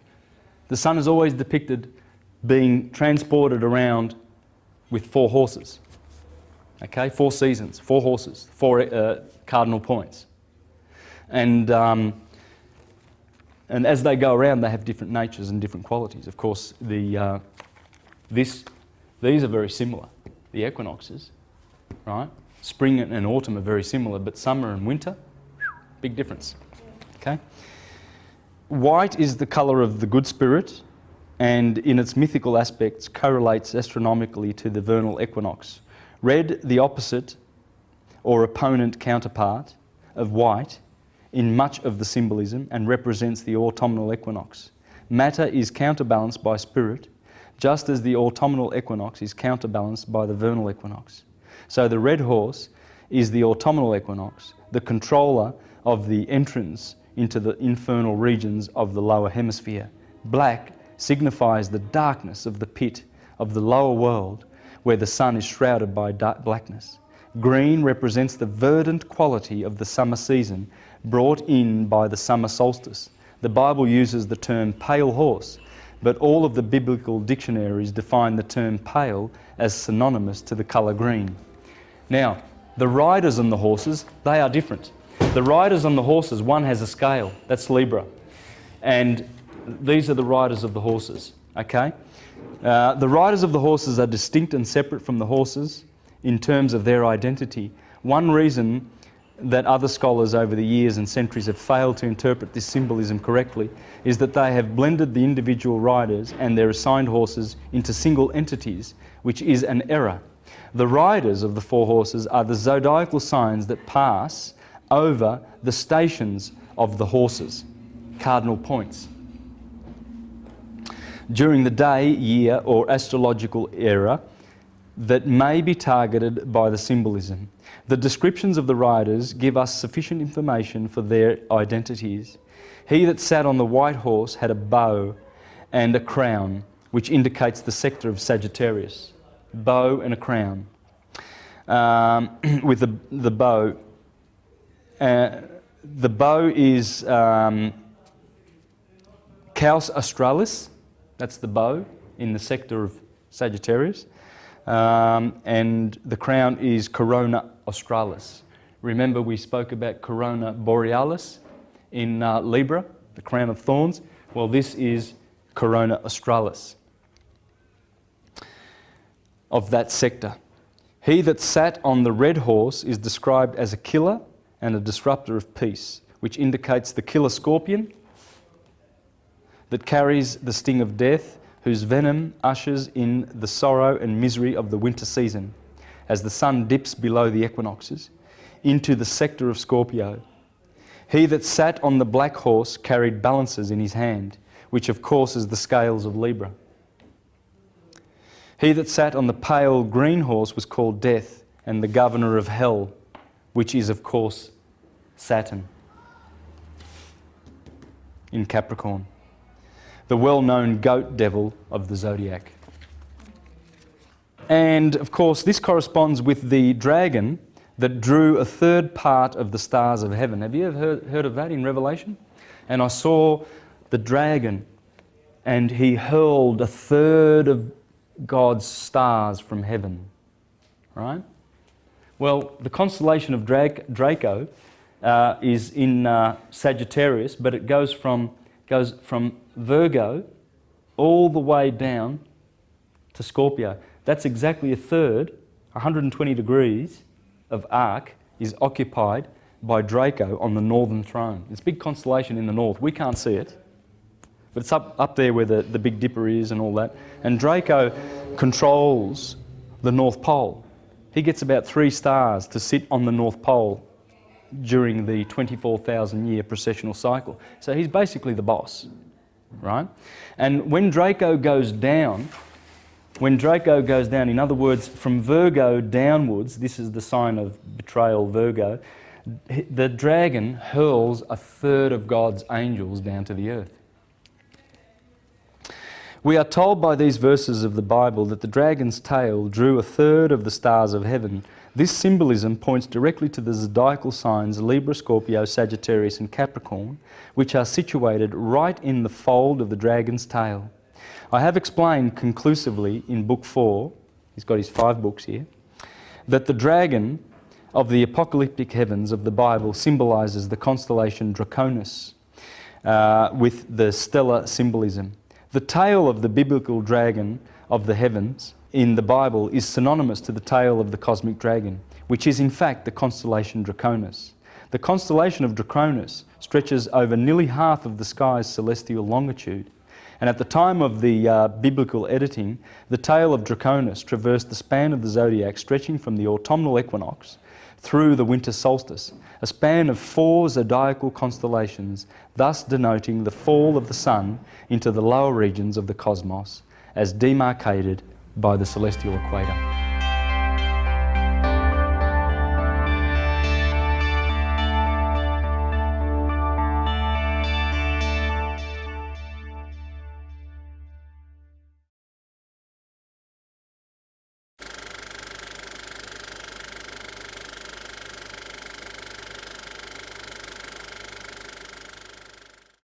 [SPEAKER 1] being transported around with 4 horses. Okay, 4 seasons, 4 horses, 4 cardinal points. And as they go around, they have different natures and different qualities. Of course, these are very similar, the equinoxes, right? Spring and autumn are very similar, but summer and winter, big difference. Okay? White is the colour of the good spirit, and in its mythical aspects correlates astronomically to the vernal equinox. Red, the opposite or opponent counterpart of white in much of the symbolism, and represents the autumnal equinox. Matter is counterbalanced by spirit, just as the autumnal equinox is counterbalanced by the vernal equinox. So the red horse is the autumnal equinox, the controller of the entrance into the infernal regions of the lower hemisphere. Black signifies the darkness of the pit of the lower world, where the sun is shrouded by blackness. Green represents the verdant quality of the summer season, brought in by the summer solstice. The Bible uses the term pale horse, but all of the biblical dictionaries define the term pale as synonymous to the colour green. Now, the riders on the horses, they are different. The riders on the horses, one has a scale, that's Libra. And these are the riders of the horses, okay? The riders of the horses are distinct and separate from the horses in terms of their identity. One reason that other scholars over the years and centuries have failed to interpret this symbolism correctly is that they have blended the individual riders and their assigned horses into single entities, which is an error. The riders of the 4 horses are the zodiacal signs that pass over the stations of the horses, cardinal points. During the day, year, or astrological era that may be targeted by the symbolism. The descriptions of the riders give us sufficient information for their identities. He that sat on the white horse had a bow and a crown, which indicates the sector of Sagittarius. Bow and a crown. With the bow. The bow is Caus Australis. That's the bow in the sector of Sagittarius. And the crown is Corona Australis. Remember we spoke about Corona Borealis in Libra, the crown of thorns? Well, this is Corona Australis of that sector. He that sat on the red horse is described as a killer and a disruptor of peace, which indicates the killer scorpion that carries the sting of death, whose venom ushers in the sorrow and misery of the winter season, as the sun dips below the equinoxes, into the sector of Scorpio. He that sat on the black horse carried balances in his hand, which of course is the scales of Libra. He that sat on the pale green horse was called Death, and the governor of hell, which is of course Saturn in Capricorn, the well-known goat devil of the zodiac. And of course this corresponds with the dragon that drew a third part of the stars of heaven. Have you ever heard of that in Revelation? And I saw the dragon, and he hurled a third of God's stars from heaven, right? Well, the constellation of Draco is in Sagittarius, but it goes from Virgo all the way down to Scorpio. That's exactly a third, 120 degrees of arc is occupied by Draco on the northern throne. It's a big constellation in the north. We can't see it, but it's up there where the Big Dipper is and all that. And Draco controls the North Pole. He gets about 3 stars to sit on the North Pole during the 24,000 year precessional cycle. So he's basically the boss, right? And when Draco goes down, in other words, from Virgo downwards, this is the sign of betrayal, Virgo, the dragon hurls a third of God's angels down to the earth. We are told by these verses of the Bible that the dragon's tail drew a third of the stars of heaven. This symbolism points directly to the zodiacal signs Libra, Scorpio, Sagittarius and Capricorn, which are situated right in the fold of the dragon's tail. I have explained conclusively in Book 4, he's got his 5 books here, that the dragon of the apocalyptic heavens of the Bible symbolises the constellation Draconis with the stellar symbolism. The tail of the biblical dragon of the heavens in the Bible is synonymous to the tail of the cosmic dragon, which is in fact the constellation Draconis. The constellation of Draconis stretches over nearly half of the sky's celestial longitude, and at the time of the biblical editing, the tail of Draconis traversed the span of the zodiac stretching from the autumnal equinox through the winter solstice, a span of 4 zodiacal constellations, thus denoting the fall of the sun into the lower regions of the cosmos as demarcated by the celestial equator.